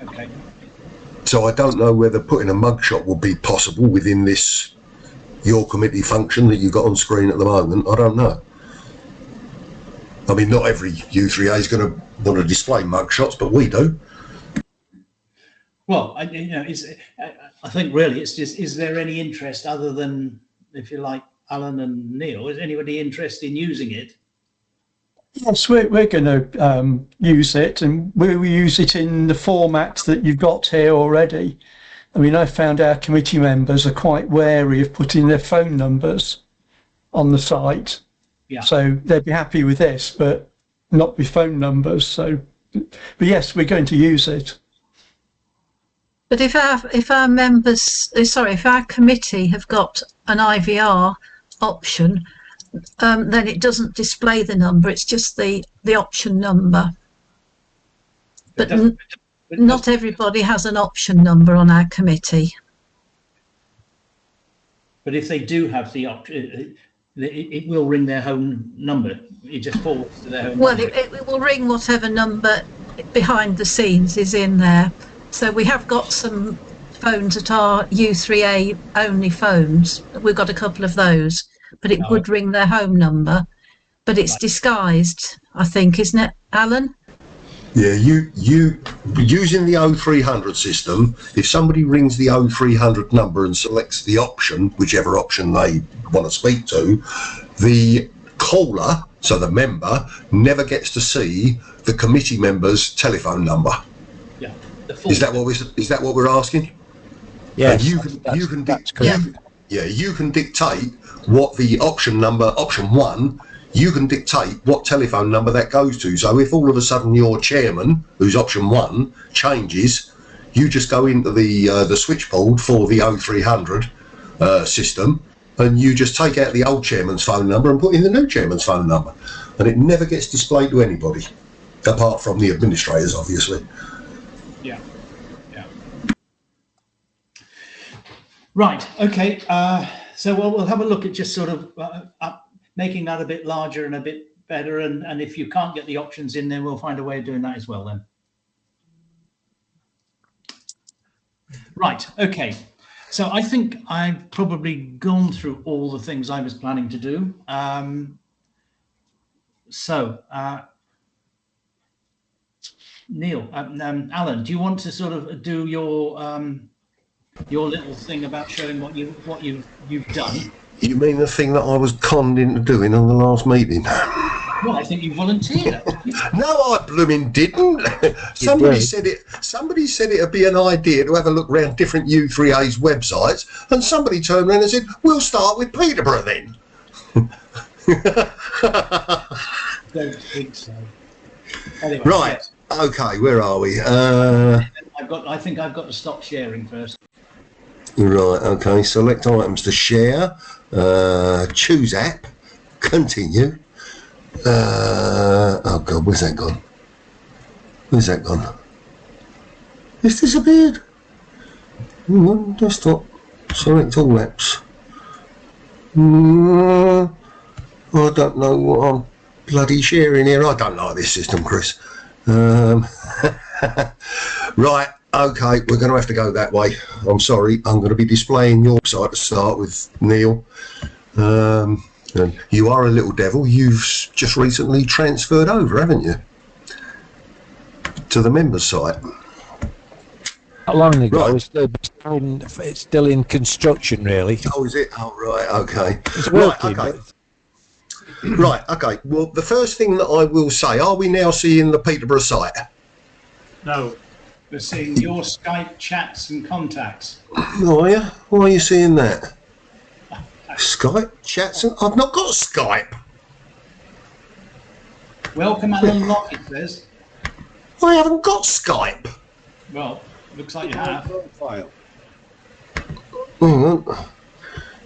Okay. So I don't know whether putting a mugshot would be possible within this your committee function that you've got on screen at the moment. I don't know. I mean, not every U3A is going to want to display mugshots, but we do. Well, I think really it's just, is there any interest other than, if you like, Alan and Neil? Is anybody interested in using it? Yes, we're going to use it, and we use it in the format that you've got here already. I mean, I found our committee members are quite wary of putting their phone numbers on the site. Yeah. So they'd be happy with this, but not with phone numbers. So, but yes, we're going to use it. But if our members, if our committee have got an IVR option, then it doesn't display the number. It's just the option number. But not everybody has an option number on our committee. But if they do have the option, it will ring their home number. It just forwards to their home number. Well, it will ring whatever number behind the scenes is in there. So we have got some phones that are U3A only phones. We've got a couple of those, but it would ring their home number. But it's disguised, I think, isn't it, Alan? Yeah, you using the 0300 system, if somebody rings the 0300 number and selects the option, whichever option they want to speak to, the caller, so the member, never gets to see the committee member's telephone number. Yeah. Is that what we're asking? Yeah. You can dictate what the option number, option 1, you can dictate what telephone number that goes to. So if all of a sudden your chairman, who's option 1, changes, you just go into the switchboard for the 0300 system, and you just take out the old chairman's phone number and put in the new chairman's phone number, and it never gets displayed to anybody, apart from the administrators, obviously. Yeah. Yeah. Right. Okay. So we'll have a look at just sort of making that a bit larger and a bit better, and if you can't get the options in there, we'll find a way of doing that as well then. Right, okay. So I think I've probably gone through all the things I was planning to do. Neil, Alan, do you want to sort of do your little thing about showing what you've done? You mean the thing that I was conned into doing on the last meeting? Well, I think you volunteered. No, I blooming didn't. Somebody said it'd be an idea to have a look around different U3A's websites, and somebody turned around and said, "We'll start with Peterborough then." Don't think so. Anyway, right. Yes. Okay. Where are we? I think I've got to stop sharing first. Right. Okay. Select items to share. Choose app. Continue. Oh God, where's that gone? Where's that gone? It's disappeared. Desktop. Select all apps. I don't know what I'm bloody sharing here. I don't like this system, Chris. Right. Okay, we're going to have to go that way. I'm sorry. I'm going to be displaying your site to start with, Neil. And you are a little devil. You've just recently transferred over, haven't you, to the members site? Not long ago, Right. it's still in construction, really. Oh, is it? Oh, right. Okay. It's Right. working, Okay. but Right. Okay. Well, the first thing that I will say: are we now seeing the Peterborough site? No. We're seeing your Skype chats and contacts. Oh, are you? Why are you seeing that? Skype chats? I've not got Skype. Welcome, Alan Locke, it says. I haven't got Skype. Well, looks like you have. Hang on.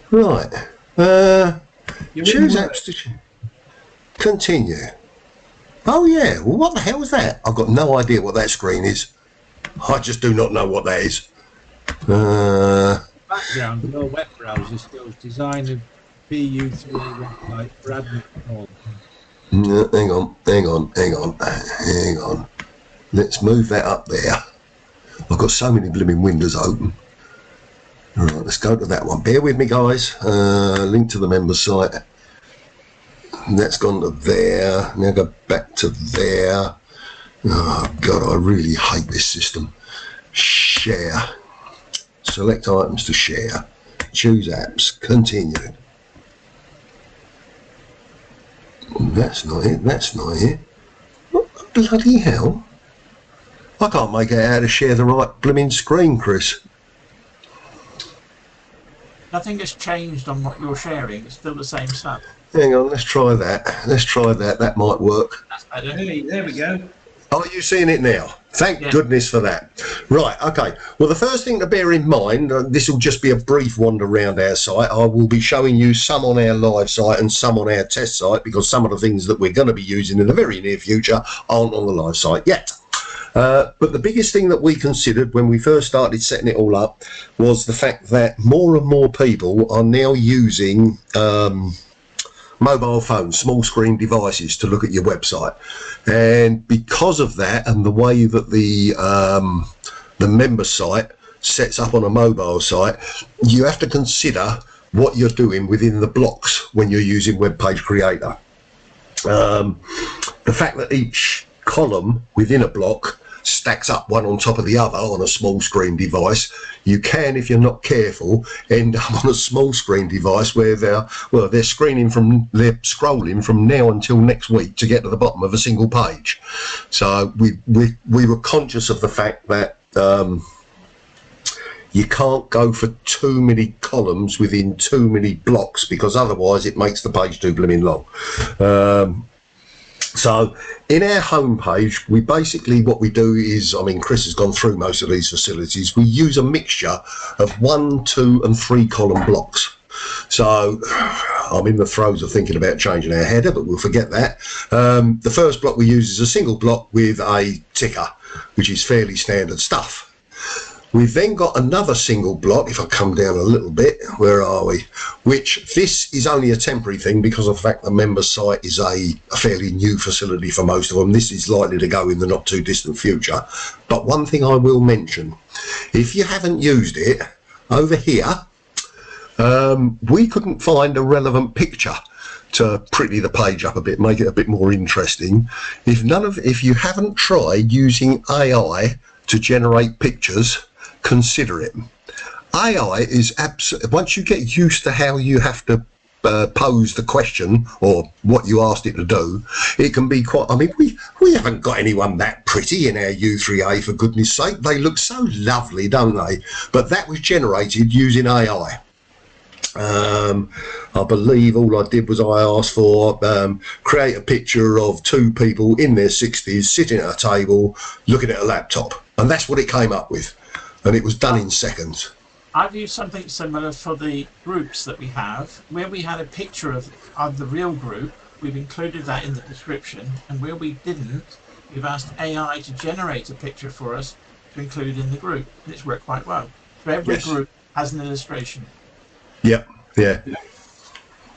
Right. You're Choose in Word. apps to continue. Oh yeah. Well, what the hell is that? I've got no idea what that screen is. I just do not know what that is. background, your web browser still design a U3AWeb website for admin control. No, hang on. Let's move that up there. I've got so many blooming windows open. All right, let's go to that one. Bear with me, guys. Link to the member site. That's gone to there. Now go back to there. Oh, God, I really hate this system. Share. Select items to share. Choose apps. Continue. That's not it. That's not it. What the bloody hell? I can't make out how to share the right blooming screen, Chris. Nothing has changed on what you're sharing. It's still the same stuff. Hang on, let's try that. Let's try that. That might work. That's better. Hey, there we go. Are you seeing it now? Thank Yeah. goodness for that. Right, okay. Well, the first thing to bear in mind, this will just be a brief wander around our site. I will be showing you some on our live site and some on our test site, because some of the things that we're going to be using in the very near future aren't on the live site yet. But the biggest thing that we considered when we first started setting it all up was the fact that more and more people are now using mobile phones, small screen devices to look at your website. And because of that, and the way that the member site sets up on a mobile site, you have to consider what you're doing within the blocks when you're using Web Page Creator. The fact that each column within a block stacks up one on top of the other on a small screen device, you can, if you're not careful, end up on a small screen device where they're scrolling from now until next week to get to the bottom of a single page. So we were conscious of the fact that you can't go for too many columns within too many blocks, because otherwise it makes the page too blooming long. So in our homepage, we basically, what we do is, I mean, Chris has gone through most of these facilities. We use a mixture of 1, 2 and 3 column blocks. So I'm in the throes of thinking about changing our header, but we'll forget that. The first block we use is a single block with a ticker, which is fairly standard stuff. We've then got another single block, if I come down a little bit, where are we? Which this is only a temporary thing because of the fact the member site is a fairly new facility for most of them. This is likely to go in the not too distant future. But one thing I will mention, if you haven't used it, over here, we couldn't find a relevant picture to pretty the page up a bit, make it a bit more interesting. If you haven't tried using AI to generate pictures, consider it. AI is once you get used to how you have to pose the question or what you asked it to do, it can be quite, I mean, we haven't got anyone that pretty in our U3A, for goodness sake. They look so lovely, don't they? But that was generated using AI. I believe all I did was I asked for create a picture of 2 people in their 60s sitting at a table looking at a laptop, and that's what it came up with, and it was done in seconds. I've used something similar for the groups that we have, where we had a picture of the real group. We've included that in the description, and where we didn't, we've asked AI to generate a picture for us to include in the group, and it's worked quite well. So every group has an illustration. Yep, yeah.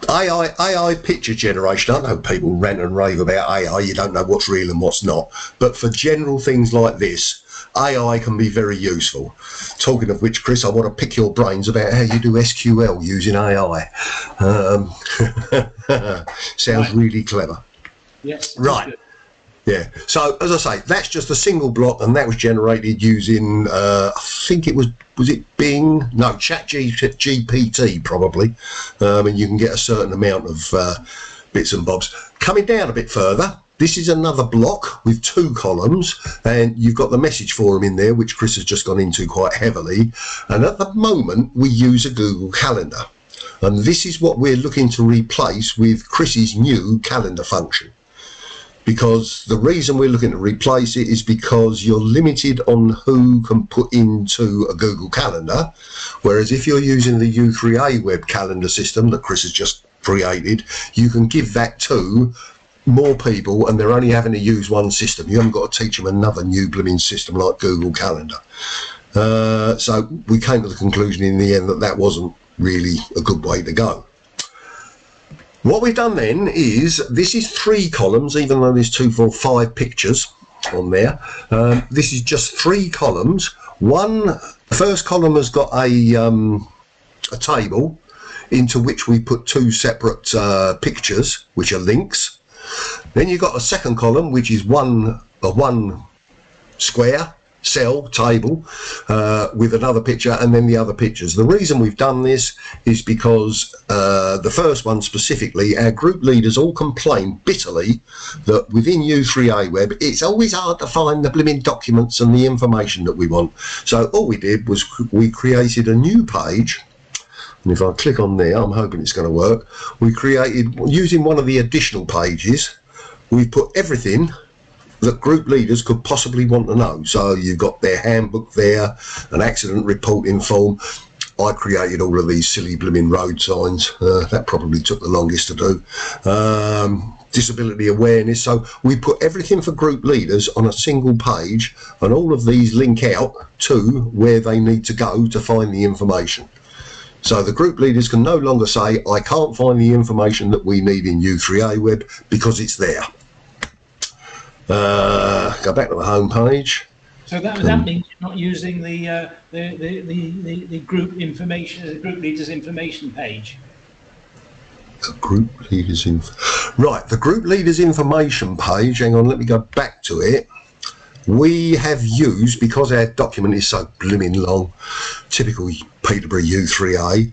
AI picture generation, I know people rant and rave about AI, you don't know what's real and what's not, but for general things like this, AI can be very useful. Talking of which, Chris, I want to pick your brains about how you do SQL using AI. Sounds really clever. Yes. Right. Yeah. So as I say, that's just a single block, and that was generated using I think it was it Bing? No, GPT probably, and you can get a certain amount of bits and bobs. Coming down a bit further, this is another block with 2 columns, and you've got the message forum in there, which Chris has just gone into quite heavily. And at the moment, we use a Google Calendar, and this is what we're looking to replace with Chris's new calendar function. Because the reason we're looking to replace it is because you're limited on who can put into a Google Calendar, whereas if you're using the U3AWeb calendar system that Chris has just created, you can give that to more people, and they're only having to use one system. You haven't got to teach them another new blooming system like Google Calendar. So we came to the conclusion in the end that that wasn't really a good way to go. What we've done then is, this is 3 columns, even though there's 2, 4, 5 pictures on there. This is just 3 columns. The first column has got a table into which we put 2 separate pictures, which are links. Then you've got a second column, which is one square cell table with another picture, and then the other pictures. The reason we've done this is because the first one specifically, our group leaders all complain bitterly that within U3AWeb it's always hard to find the blooming documents and the information that we want. So all we did was we created a new page, and if I click on there, I'm hoping it's going to work. We created, using one of the additional pages, we've put everything that group leaders could possibly want to know. So you've got their handbook there, an accident reporting form. I created all of these silly blooming road signs. That probably took the longest to do. Disability awareness. So we put everything for group leaders on a single page, and all of these link out to where they need to go to find the information. So the group leaders can no longer say, I can't find the information that we need in U3AWeb, because it's there. Go back to the home page. So that means you're not using the group information, the group leaders information page. The group leaders right, the group leaders information page. Hang on, let me go back to it. We have used, because our document is so blooming long, typical Peterborough U3A.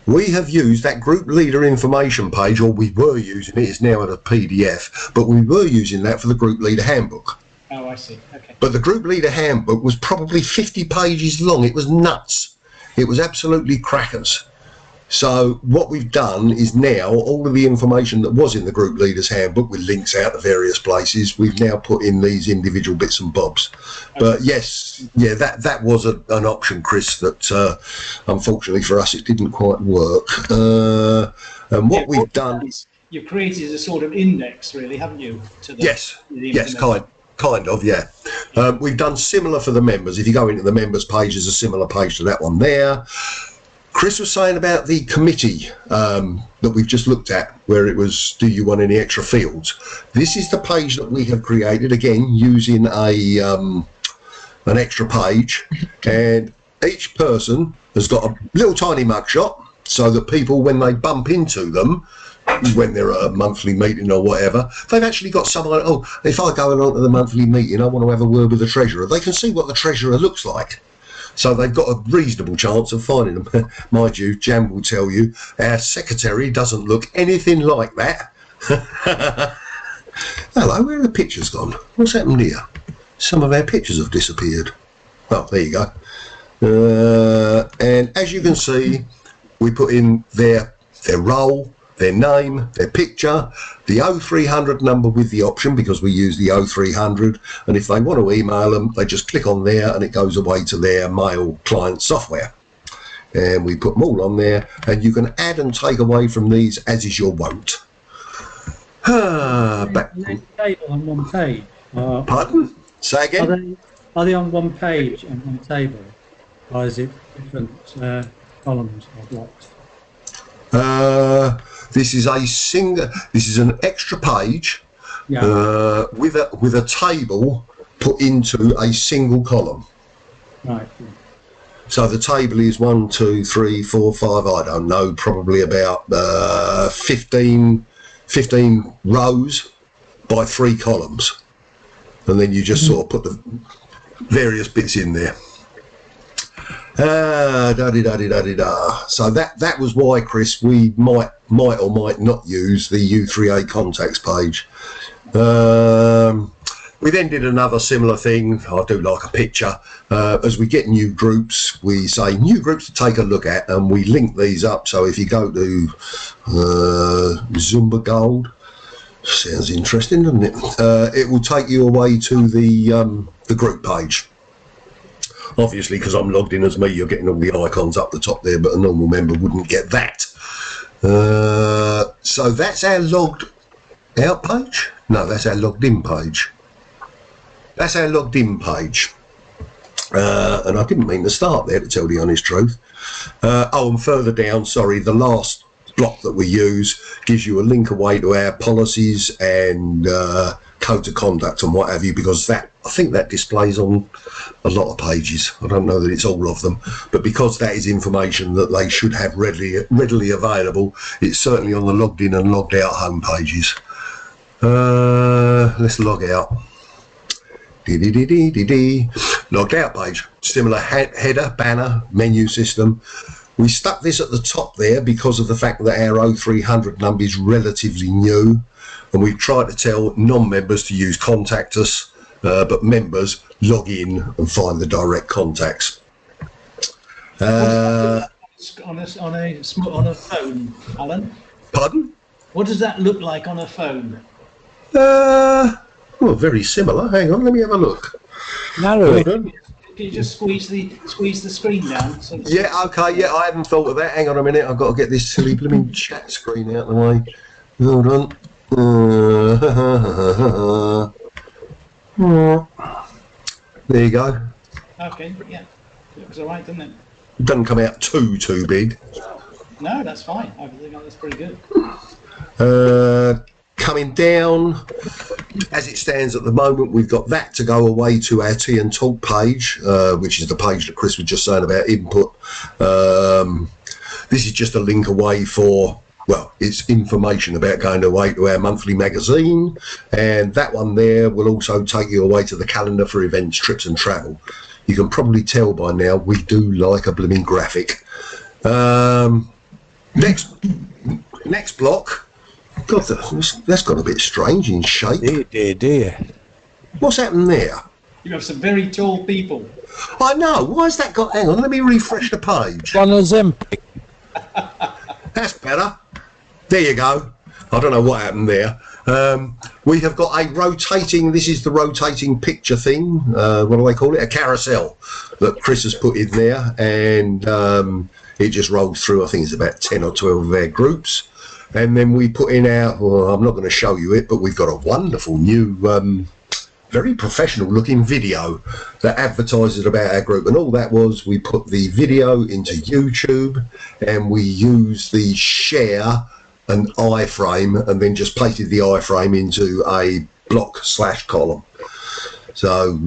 We have used that group leader information page, or we were using it, it's now at a PDF, but we were using that for the group leader handbook. Oh, I see, okay. But the group leader handbook was probably 50 pages long. It was nuts. It was absolutely crackers. So what we've done is now all of the information that was in the group leaders handbook with links out to various places, we've now put in these individual bits and bobs. But yes, yeah, that was an option, Chris, that unfortunately for us it didn't quite work. And what we've done, you've created a sort of index, really, haven't you? To the, yes, kind of, yeah. We've done similar for the members. If you go into the members page, there's a similar page to that one there. Chris was saying about the committee that we've just looked at, where it was, do you want any extra fields? This is the page that we have created, again, using an extra page, and each person has got a little tiny mugshot, so that people, when they bump into them, when they're at a monthly meeting or whatever, they've actually got someone, oh, if I go along to the monthly meeting, I want to have a word with the treasurer. They can see what the treasurer looks like. So they've got a reasonable chance of finding them. Mind you, Jan will tell you, our secretary doesn't look anything like that. Hello, where are the pictures gone? What's happened here? Some of our pictures have disappeared. Oh, there you go. And as you can see, we put in their role, their name, their picture, the 0300 number with the option, because we use the 0300, and if they want to email them, they just click on there and it goes away to their mail client software. And we put them all on there, and you can add and take away from these as is your wont. Back on one page. Pardon? Say again? Are they on one page and one table, or is it different columns or blocks? This is an extra page, yeah. with a table put into a single column. Right. So the table is 1, 2, 3, 4, 5, I don't know, probably about 15 rows, by 3 columns, and then you just sort of put the various bits in there. So that was why, Chris, we might or might not use the U3A contacts page. We then did another similar thing. I do like a picture. As we get new groups, we say new groups to take a look at, and we link these up. So if you go to Zumba Gold, sounds interesting, doesn't it? It will take you away to the group page. Obviously, because I'm logged in as me, you're getting all the icons up the top there, but a normal member wouldn't get that. So that's our logged out page. No, that's our logged in page. That's our logged in page. And I didn't mean to start there, to tell the honest truth. Oh, and further down, sorry, the last block that we use gives you a link away to our policies and codes of conduct and what have you, because that, I think that displays on a lot of pages. I don't know that it's all of them, but because that is information that they should have readily available, it's certainly on the logged in and logged out home pages. Let's log out. Logged out page, similar header, banner, menu system. We stuck this at the top there because of the fact that our 0300 number is relatively new, and we've tried to tell non-members to use contact us, but members log in and find the direct contacts. On a phone, Alan? Pardon? What does that look like on a phone? Well, very similar. Hang on, let me have a look. Narrow it. Can you just squeeze the screen down? So Yeah, okay, yeah, I hadn't thought of that. Hang on a minute, I've got to get this silly blooming chat screen out of the way. Hold on. There you go. Okay, yeah. It was all right, didn't it? It doesn't come out too big. No, that's fine. I think that's pretty good. Coming down, as it stands at the moment, we've got that to go away to our Tea and Talk page, which is the page that Chris was just saying about input. This is just a link away for, well, it's information about going away to our monthly magazine, and that one there will also take you away to the calendar for events, trips and travel. You can probably tell by now we do like a blooming graphic. Next block. God, that's got a bit strange in shape. Dear. What's happened there? You have some very tall people. I know. Why's that got... Hang on, let me refresh the page. One of them. That's better. There you go. I don't know what happened there. We have got a rotating... This is the rotating picture thing. What do they call it? A carousel that Chris has put in there. And it just rolls through. I think it's about 10 or 12 of our groups. And then we put in our, well, I'm not going to show you it, but we've got a wonderful new, very professional looking video that advertises about our group. And all that was, we put the video into YouTube and we used the share and iframe and then just pasted the iframe into a block/column. So,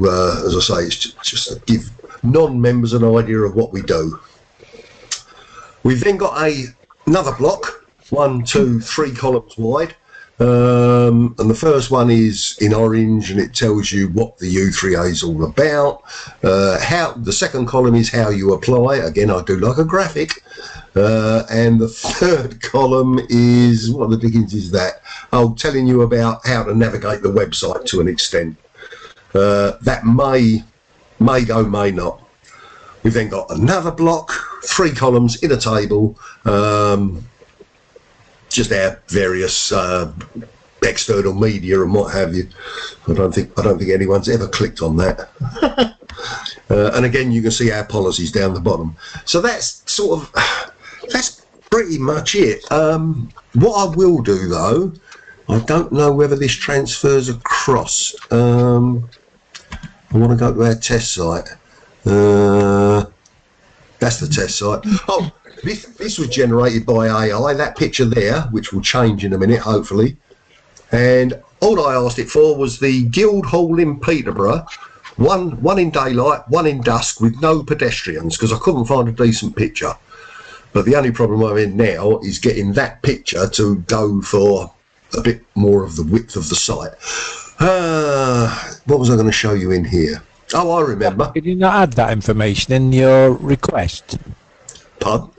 as I say, it's just to give non-members an idea of what we do. We've then got another block. 1, 2, 3 columns wide, and the first one is in orange and it tells you what the U3A is all about. How the second column is how you apply. Again, I do like a graphic. And the third column is, what the dickens is that? Oh, telling you about how to navigate the website to an extent. That may go, may not. We've then got another block, 3 columns in a table. Just our various external media and what have you. I don't think anyone's ever clicked on that. And again, you can see our policies down the bottom. So that's sort of, that's pretty much it. What I will do though, I don't know whether this transfers across. I want to go to our test site. That's the test site. Oh. This was generated by AI, that picture there, which will change in a minute, hopefully. And all I asked it for was the Guildhall in Peterborough, one in daylight, one in dusk, with no pedestrians, because I couldn't find a decent picture. But the only problem I'm in now is getting that picture to go for a bit more of the width of the site. What was I going to show you in here? Oh, I remember. Did you not add that information in your request? Pardon?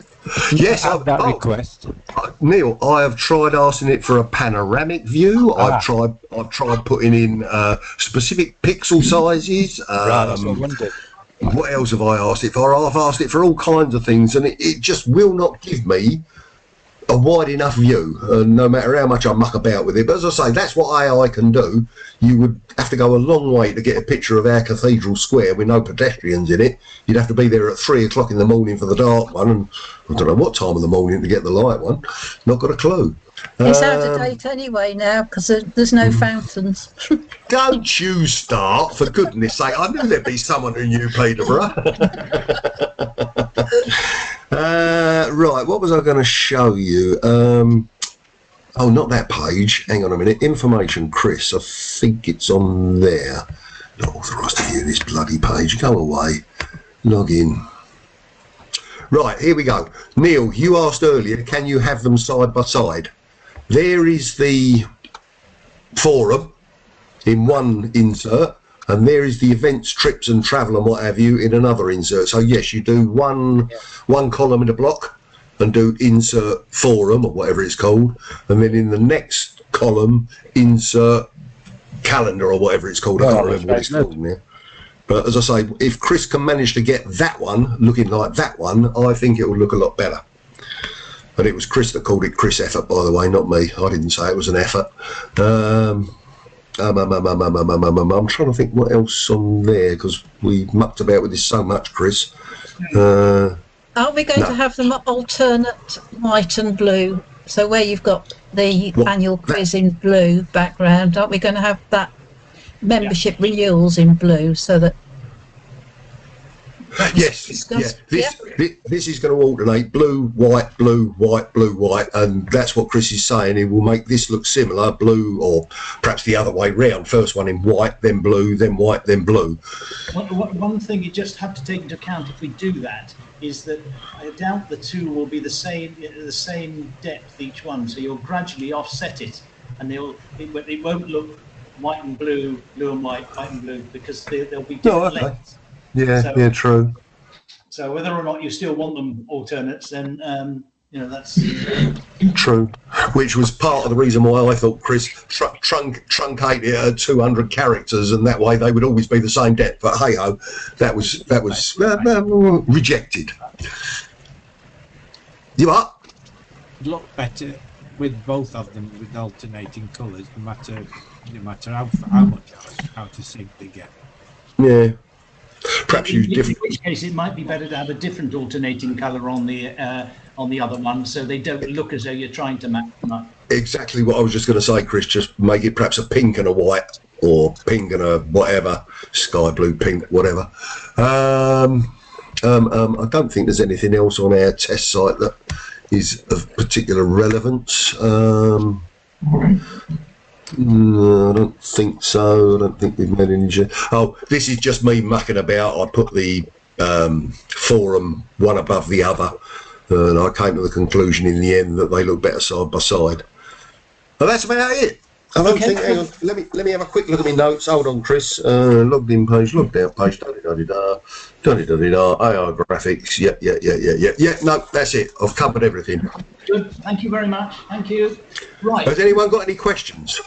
Yes, add that request. Neil, I have tried asking it for a panoramic view. I've tried putting in specific pixel sizes. Right, that's what I wondered. What else have I asked it for? I've asked it for all kinds of things, and it just will not give me a wide enough view, no matter how much I muck about with it. But as I say, that's what AI can do. You would have to go a long way to get a picture of our cathedral square with no pedestrians in it. You'd have to be there at 3 o'clock in the morning for the dark one, and I don't know what time of the morning to get the light one. Not got a clue. It's out of date anyway now because there's no fountains. Don't you start, for goodness sake. I knew there'd be someone who knew Peterborough. Right, what was I going to show you? Oh, not that page. Hang on a minute. Information, Chris. I think it's on there. Not authorised to view this bloody page. Go away. Log in. Right, here we go. Neil, you asked earlier, can you have them side by side? There is the forum in one insert, and there is the events, trips and travel and what have you in another insert. So yes, you do one column in a block and do insert forum or whatever it's called, and then in the next column insert calendar or whatever it's called. I can't remember what it's called now. But as I say, if Chris can manage to get that one looking like that one, I think it will look a lot better. And it was Chris that called it Chris effort, by the way, not me. I didn't say it was an effort. I'm trying to think what else on there, because we mucked about with this so much, Chris. Aren't we going to have them alternate white and blue? So where you've got the annual quiz in blue background, aren't we going to have that membership renewals in blue so that... Yes, this is going to alternate blue, white, blue, white, blue, white, and that's what Chris is saying. It will make this look similar, blue, or perhaps the other way round. First one in white, then blue, then white, then blue. One thing you just have to take into account if we do that is that I doubt the two will be the same depth each one. So you'll gradually offset it, and it won't look white and blue, blue and white, white and blue, because they'll be different lengths. Yeah, so, yeah, true. So whether or not you still want them alternates, then that's true. Which was part of the reason why I thought Chris truncate it at 200 characters, and that way they would always be the same depth. But hey ho, that was rejected. You are. Look better with both of them with alternating colours, no matter how much out of sync they get. Yeah. Perhaps use different. In which case, it might be better to have a different alternating colour on the other one, so they don't look as though you're trying to match them up. Exactly what I was just going to say, Chris. Just make it perhaps a pink and a white, or pink and a whatever, sky blue, pink, whatever. I don't think there's anything else on our test site that is of particular relevance. No, I don't think so. I don't think we've made any. Oh, this is just me mucking about. I put the forum one above the other, and I came to the conclusion in the end that they look better side by side. But that's about it. I don't think. Hang on. Let me have a quick look at my notes. Hold on, Chris. Logged in page, logged out page. Da-da-da-da-da. AI graphics. Yeah. No, that's it. I've covered everything. Good. Thank you very much. Thank you. Right. Has anyone got any questions?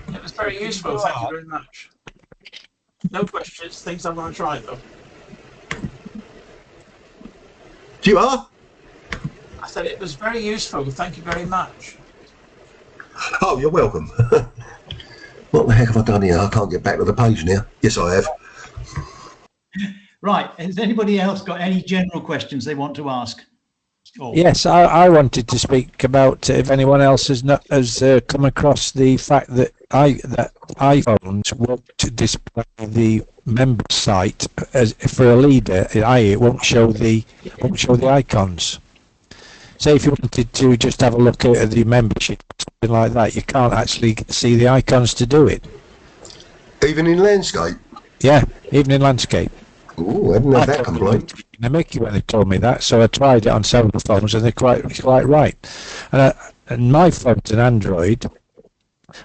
It was very useful. Thank you very much. No questions. Things I'm going to try though. You are? I said it was very useful. Thank you very much. Oh, you're welcome. What the heck have I done here? I can't get back to the page now. Yes, I have. Right. Has anybody else got any general questions they want to ask? Yes, I wanted to speak about if anyone else has come across the fact that iPhones won't display the member site as for a leader, i.e., it won't show the icons. Say if you wanted to just have a look at the membership, something like that, you can't actually see the icons to do it. Even in landscape? Yeah, even in landscape. Oh, I hadn't had that complaint. They make you when they told me that, so I tried it on several phones, and they're quite right. And my phone's an Android,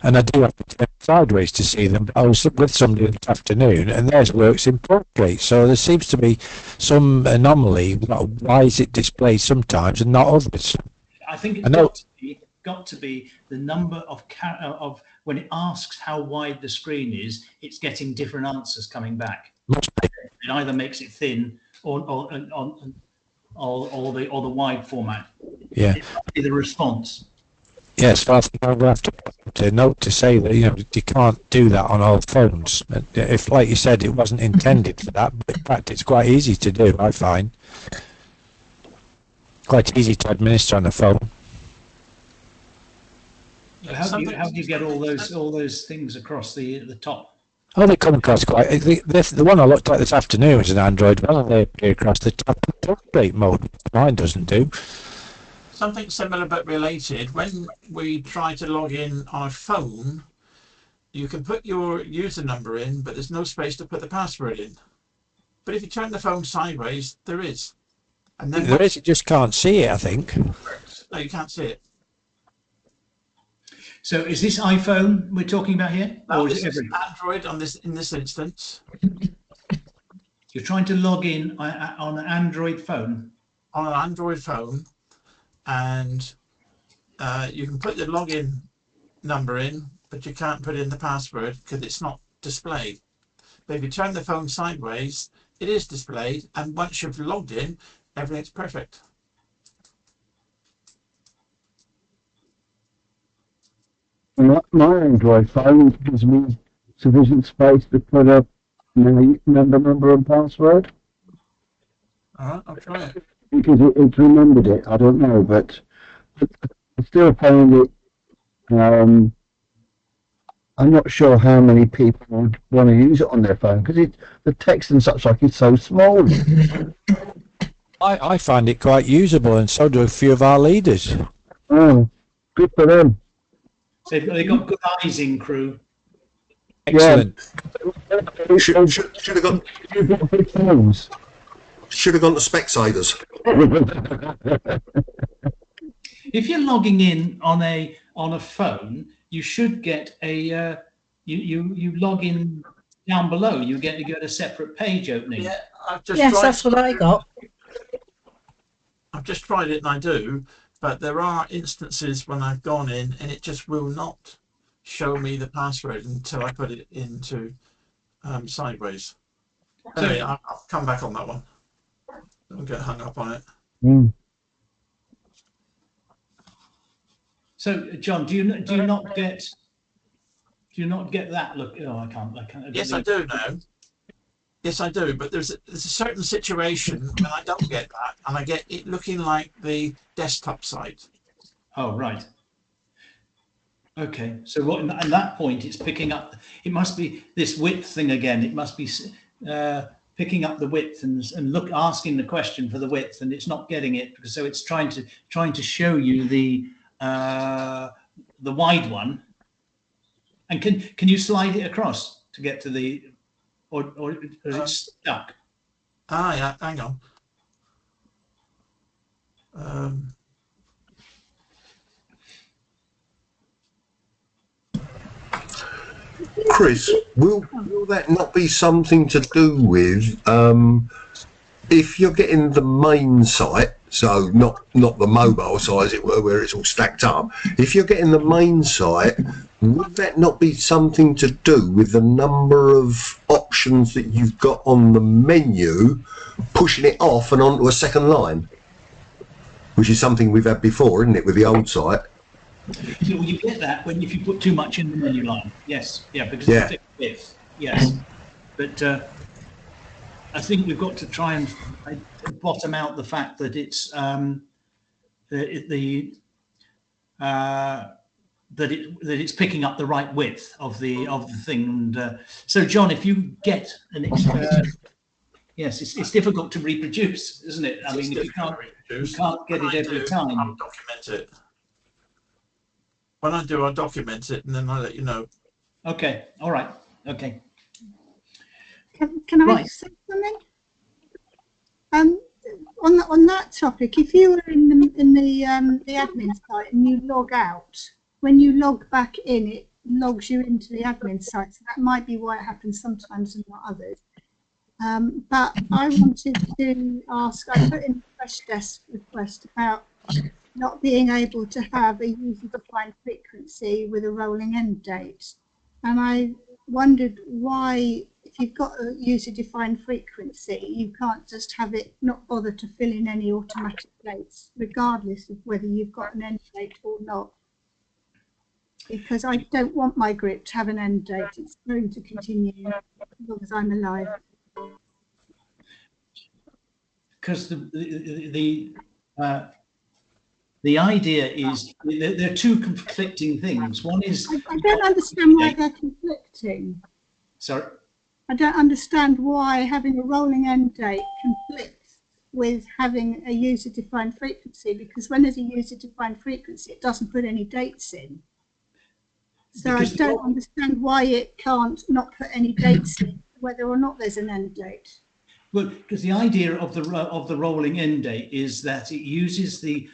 and I do have to turn sideways to see them. I was with somebody this afternoon, and theirs works in portrait. So there seems to be some anomaly. Why is it displayed sometimes and not others? I think it's got to be the number of when it asks how wide the screen is, it's getting different answers coming back. It either makes it thin or the wide format. Yeah. It might be the response. Yes, I think I'll have to put a note to say that you can't do that on all phones. If, like you said, it wasn't intended for that, but in fact, it's quite easy to do. I find quite easy to administer on a phone. How do you get all those things across the top? Oh, they come across quite. The one I looked at this afternoon was an Android one, and they appear across the top portrait mode. Mine doesn't do. Something similar but related. When we try to log in on a phone, you can put your user number in, but there's no space to put the password in. But if you turn the phone sideways, there is. And then there is. You just can't see it, I think. No, you can't see it. So is this iPhone we're talking about here? No, or this is it is Android in this instance. You're trying to log in on an Android phone? On an Android phone, and you can put the login number in, but you can't put in the password because it's not displayed. But if you turn the phone sideways, it is displayed, and once you've logged in, everything's perfect. My Android phone gives me sufficient space to put a number and password. All right, I'll try it. Because it's remembered it. I don't know, but I still find it. I'm not sure how many people would want to use it on their phone because the text and such like it's so small. I find it quite usable, and so do a few of our leaders. Oh, good for them. So they've got good eyes in crew. Excellent. Yeah. Should have gone. Big phones. Should have gone to Specsavers. If you're logging in on a phone, you should get a you log in down below. You get a separate page opening. Yeah, that's what I got. I've just tried it and I do, but there are instances when I've gone in and it just will not show me the password until I put it into sideways. Anyway, I'll come back on that one. Don't get hung up on it. Mm. So, John, do you not get that look? Oh, I can't. Yes, I do now. Yes, I do. But there's a certain situation when I don't get that, and I get it looking like the desktop site. Oh, right. Okay. So what? At that point, it's picking up. It must be this width thing again. It must be picking up the width and asking the question for the width, and it's not getting it because so it's trying to show you the wide one. And can you slide it across to get to the, or is it stuck? Yeah, hang on. Chris, will that not be something to do with if you're getting the main site, so not the mobile site as it were, where it's all stacked up, if you're getting the main site, would that not be something to do with the number of options that you've got on the menu, pushing it off and onto a second line, which is something we've had before, isn't it, with the old site? So you get that if you put too much in the menu line. Yes, yeah, because it's thick width. Yes, but I think we've got to try and bottom out the fact that it's that it's picking up the right width of the thing. And so, John, if you get an yes, it's difficult to reproduce, isn't it? I mean, if you can't get it every time. I'll document it. When I do, I'll document it and then I'll let you know. Okay. All right. Okay. Can I say something? On that topic, if you were in the admin site and you log out, when you log back in, logs you into the admin site. So that might be why it happens sometimes and not others. But I wanted to ask, I put in a fresh desk request about not being able to have a user-defined frequency with a rolling end date. And I wondered why, if you've got a user-defined frequency, you can't just have it not bother to fill in any automatic dates, regardless of whether you've got an end date or not. Because I don't want my group to have an end date. It's going to continue as long as I'm alive. Because the idea is there are two conflicting things. One is I don't understand why they're conflicting. Sorry? I don't understand why having a rolling end date conflicts with having a user-defined frequency, because when there's a user-defined frequency, it doesn't put any dates in. So I don't understand why it can't not put any dates in, whether or not there's an end date. Well, because the idea of the rolling end date is that it uses the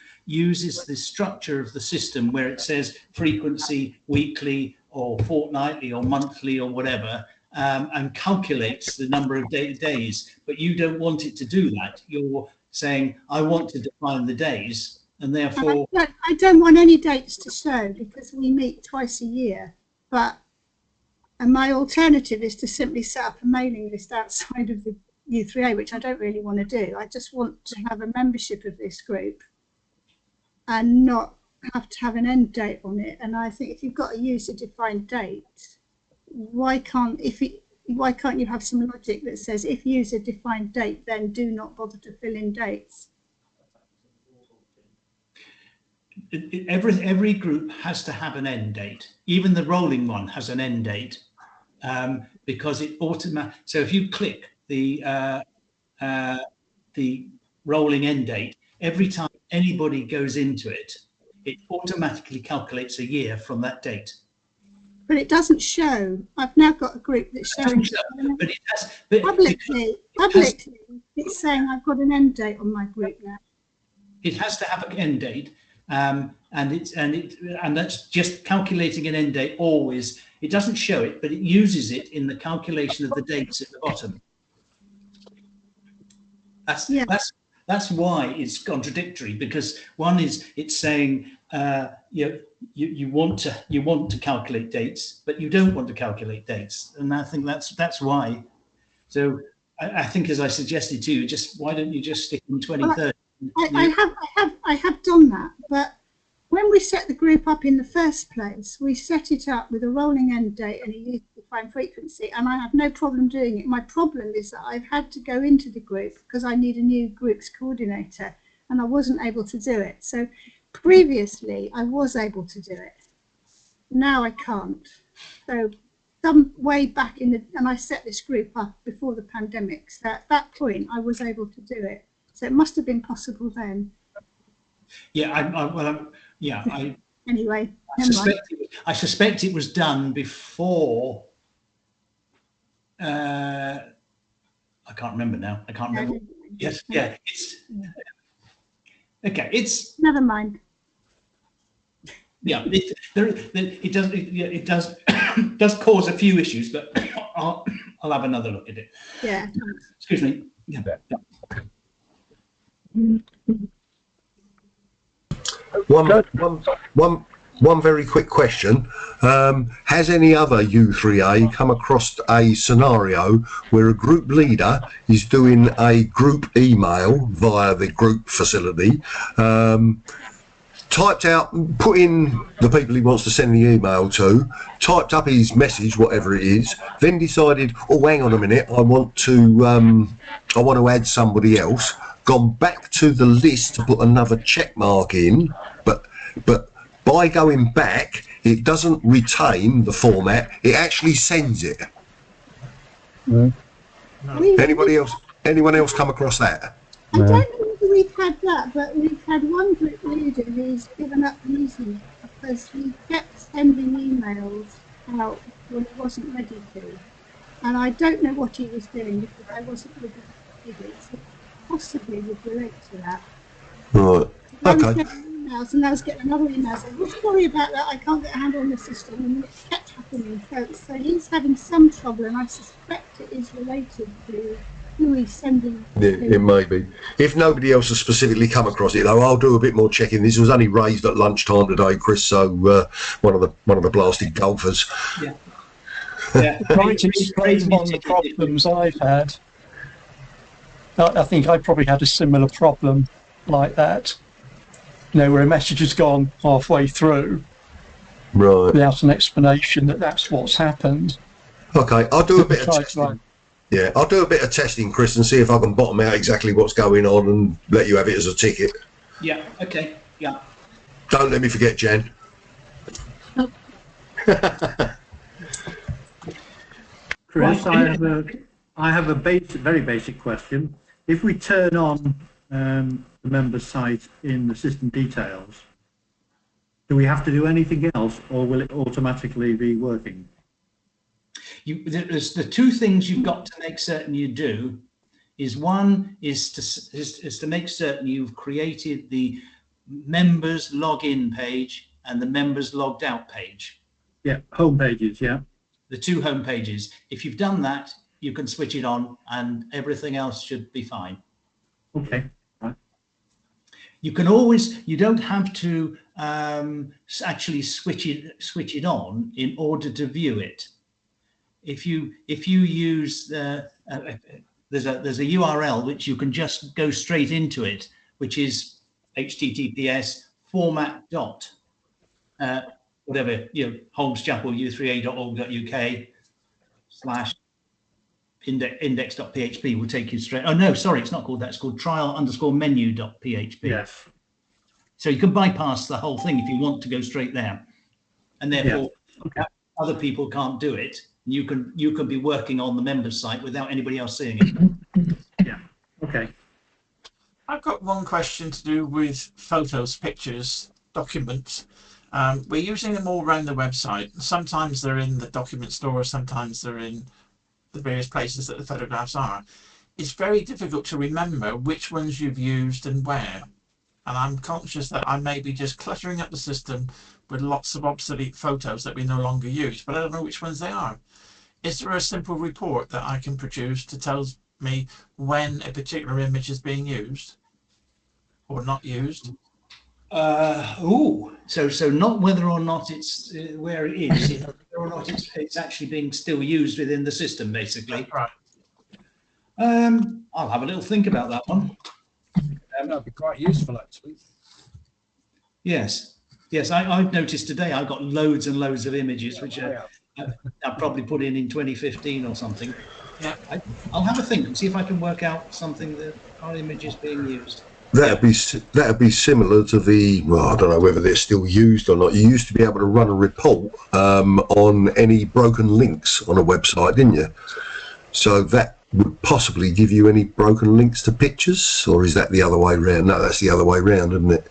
structure of the system where it says frequency weekly or fortnightly or monthly or whatever, and calculates the number of days. But you don't want it to do that. You're saying, I want to define the days, and therefore I don't want any dates to show, because we meet twice a year. And my alternative is to simply set up a mailing list outside of the U3A, which I don't really want to do. I just want to have a membership of this group and not have to have an end date on it. And I think if you've got a user-defined date, why can't you have some logic that says if user-defined date, then do not bother to fill in dates? Every group has to have an end date. Even the rolling one has an end date, because it automatically. So if you click the rolling end date, every time anybody goes into it, it automatically calculates a year from that date. But it doesn't show. I've now got a group that's showing. But it has, but publicly, it's saying I've got an end date on my group now. It has to have an end date, and that's just calculating an end date always. It doesn't show it, but it uses it in the calculation of the dates at the bottom. That's why it's contradictory, because one is it's saying you want to calculate dates, but you don't want to calculate dates, and I think that's why. So I think, as I suggested to you, why don't you just stick in 2030? I have done that, but when we set the group up in the first place, we set it up with a rolling end date and a user-defined frequency, and I have no problem doing it. My problem is that I've had to go into the group because I need a new groups coordinator, and I wasn't able to do it. So previously, I was able to do it. Now I can't. So some way back and I set this group up before the pandemic. So at that point, I was able to do it. So it must have been possible then. Yeah, Anyway, I suspect it was done before. I can't remember now. I can't remember. Yes, yeah. Okay. It's never mind. Yeah, it does does cause a few issues, but I'll have another look at it. Yeah. Excuse me. Yeah. One very quick question. Has any other U3A come across a scenario where a group leader is doing a group email via the group facility, typed out, put in the people he wants to send the email to, typed up his message, whatever it is, then decided, oh, hang on a minute, I want to add somebody else, gone back to the list to put another check mark in, but by going back, it doesn't retain the format, it actually sends it. No. Anyone else come across that? I don't know whether we've had that, but we've had one group leader who's given up using it because he kept sending emails out when he wasn't ready to. And I don't know what he was doing because I wasn't ready to do it. So possibly would relate to that. Right. Okay. emails, and I was getting another email saying, "Well, sorry about that, I can't get a handle on the system," and it kept happening. So he's having some trouble, and I suspect it is related to who he's sending. Yeah, it may be. If nobody else has specifically come across it, though, I'll do a bit more checking. This was only raised at lunchtime today, Chris. So one of the blasted golfers. Yeah. Yeah. Trying to explain one of the problems I've had. I think I probably had a similar problem like that. You know, where a message has gone halfway through, right, without an explanation that that's what's happened. Okay, I'll do a bit of testing. Yeah, I'll do a bit of testing, Chris, and see if I can bottom out exactly what's going on and let you have it as a ticket. Yeah. Okay. Yeah. Don't let me forget, Jen. Nope. Chris, I have a very basic question. If we turn on the member site in the system details, do we have to do anything else, or will it automatically be working? There's the two things you've got to make certain you do. Is one is to make certain you've created the members login page and the members logged out page. Yeah, home pages. Yeah. The two home pages. If you've done that, you can switch it on, and everything else should be fine. Okay. Right. You can always. You don't have to actually switch it on in order to view it. If you use there's a URL which you can just go straight into it, which is https format dot whatever, Holmes Chapel U3A.org.uk / index.php will take you straight. Oh no, sorry, it's not called that. It's called trial_menu.php. Yes. So you can bypass the whole thing if you want to go straight there, and therefore other people can't do it. You can be working on the members site without anybody else seeing it. Yeah. Okay. I've got one question to do with photos, pictures, documents. We're using them all around the website. Sometimes they're in the document store, sometimes they're in the various places that the photographs are. It's very difficult to remember which ones you've used and where. And I'm conscious that I may be just cluttering up the system with lots of obsolete photos that we no longer use, but I don't know which ones they are. Is there a simple report that I can produce to tell me when a particular image is being used or not used? So not whether or not it's where it is, whether or not it's actually being still used within the system, basically. Right. I'll have a little think about that one. That'd be quite useful, actually. Yes, I've noticed today I've got loads and loads of images which I've probably put in 2015 or something. Yeah. I'll have a think and see if I can work out something that our image is being used. That'd be similar to the, well, I don't know whether they're still used or not. You used to be able to run a report on any broken links on a website, didn't you? So that would possibly give you any broken links to pictures, or is that the other way around? No, that's the other way around, isn't it?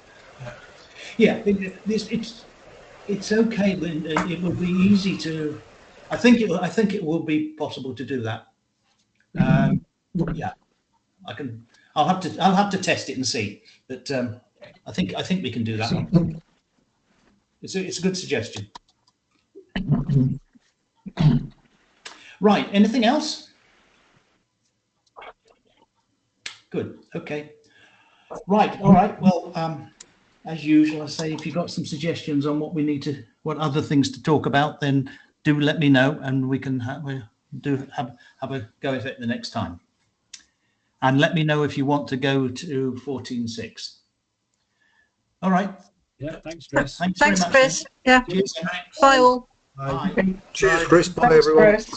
Yeah, it's okay, but it will be easy to. I think it will be possible to do that. Yeah, I'll have to test it and see. But I think we can do that one. It's a good suggestion. Right. Anything else? Good. Okay. Right. All right. Well, as usual, I say if you've got some suggestions on what other things to talk about, then do let me know, and we can have a go at it the next time. And let me know if you want to go to 14.6. All right. Yeah. Thanks, Chris. Thanks, very much. Chris. Yeah. Cheers. Bye all. Bye. Cheers, Chris. Bye, Thanks, everyone. Chris.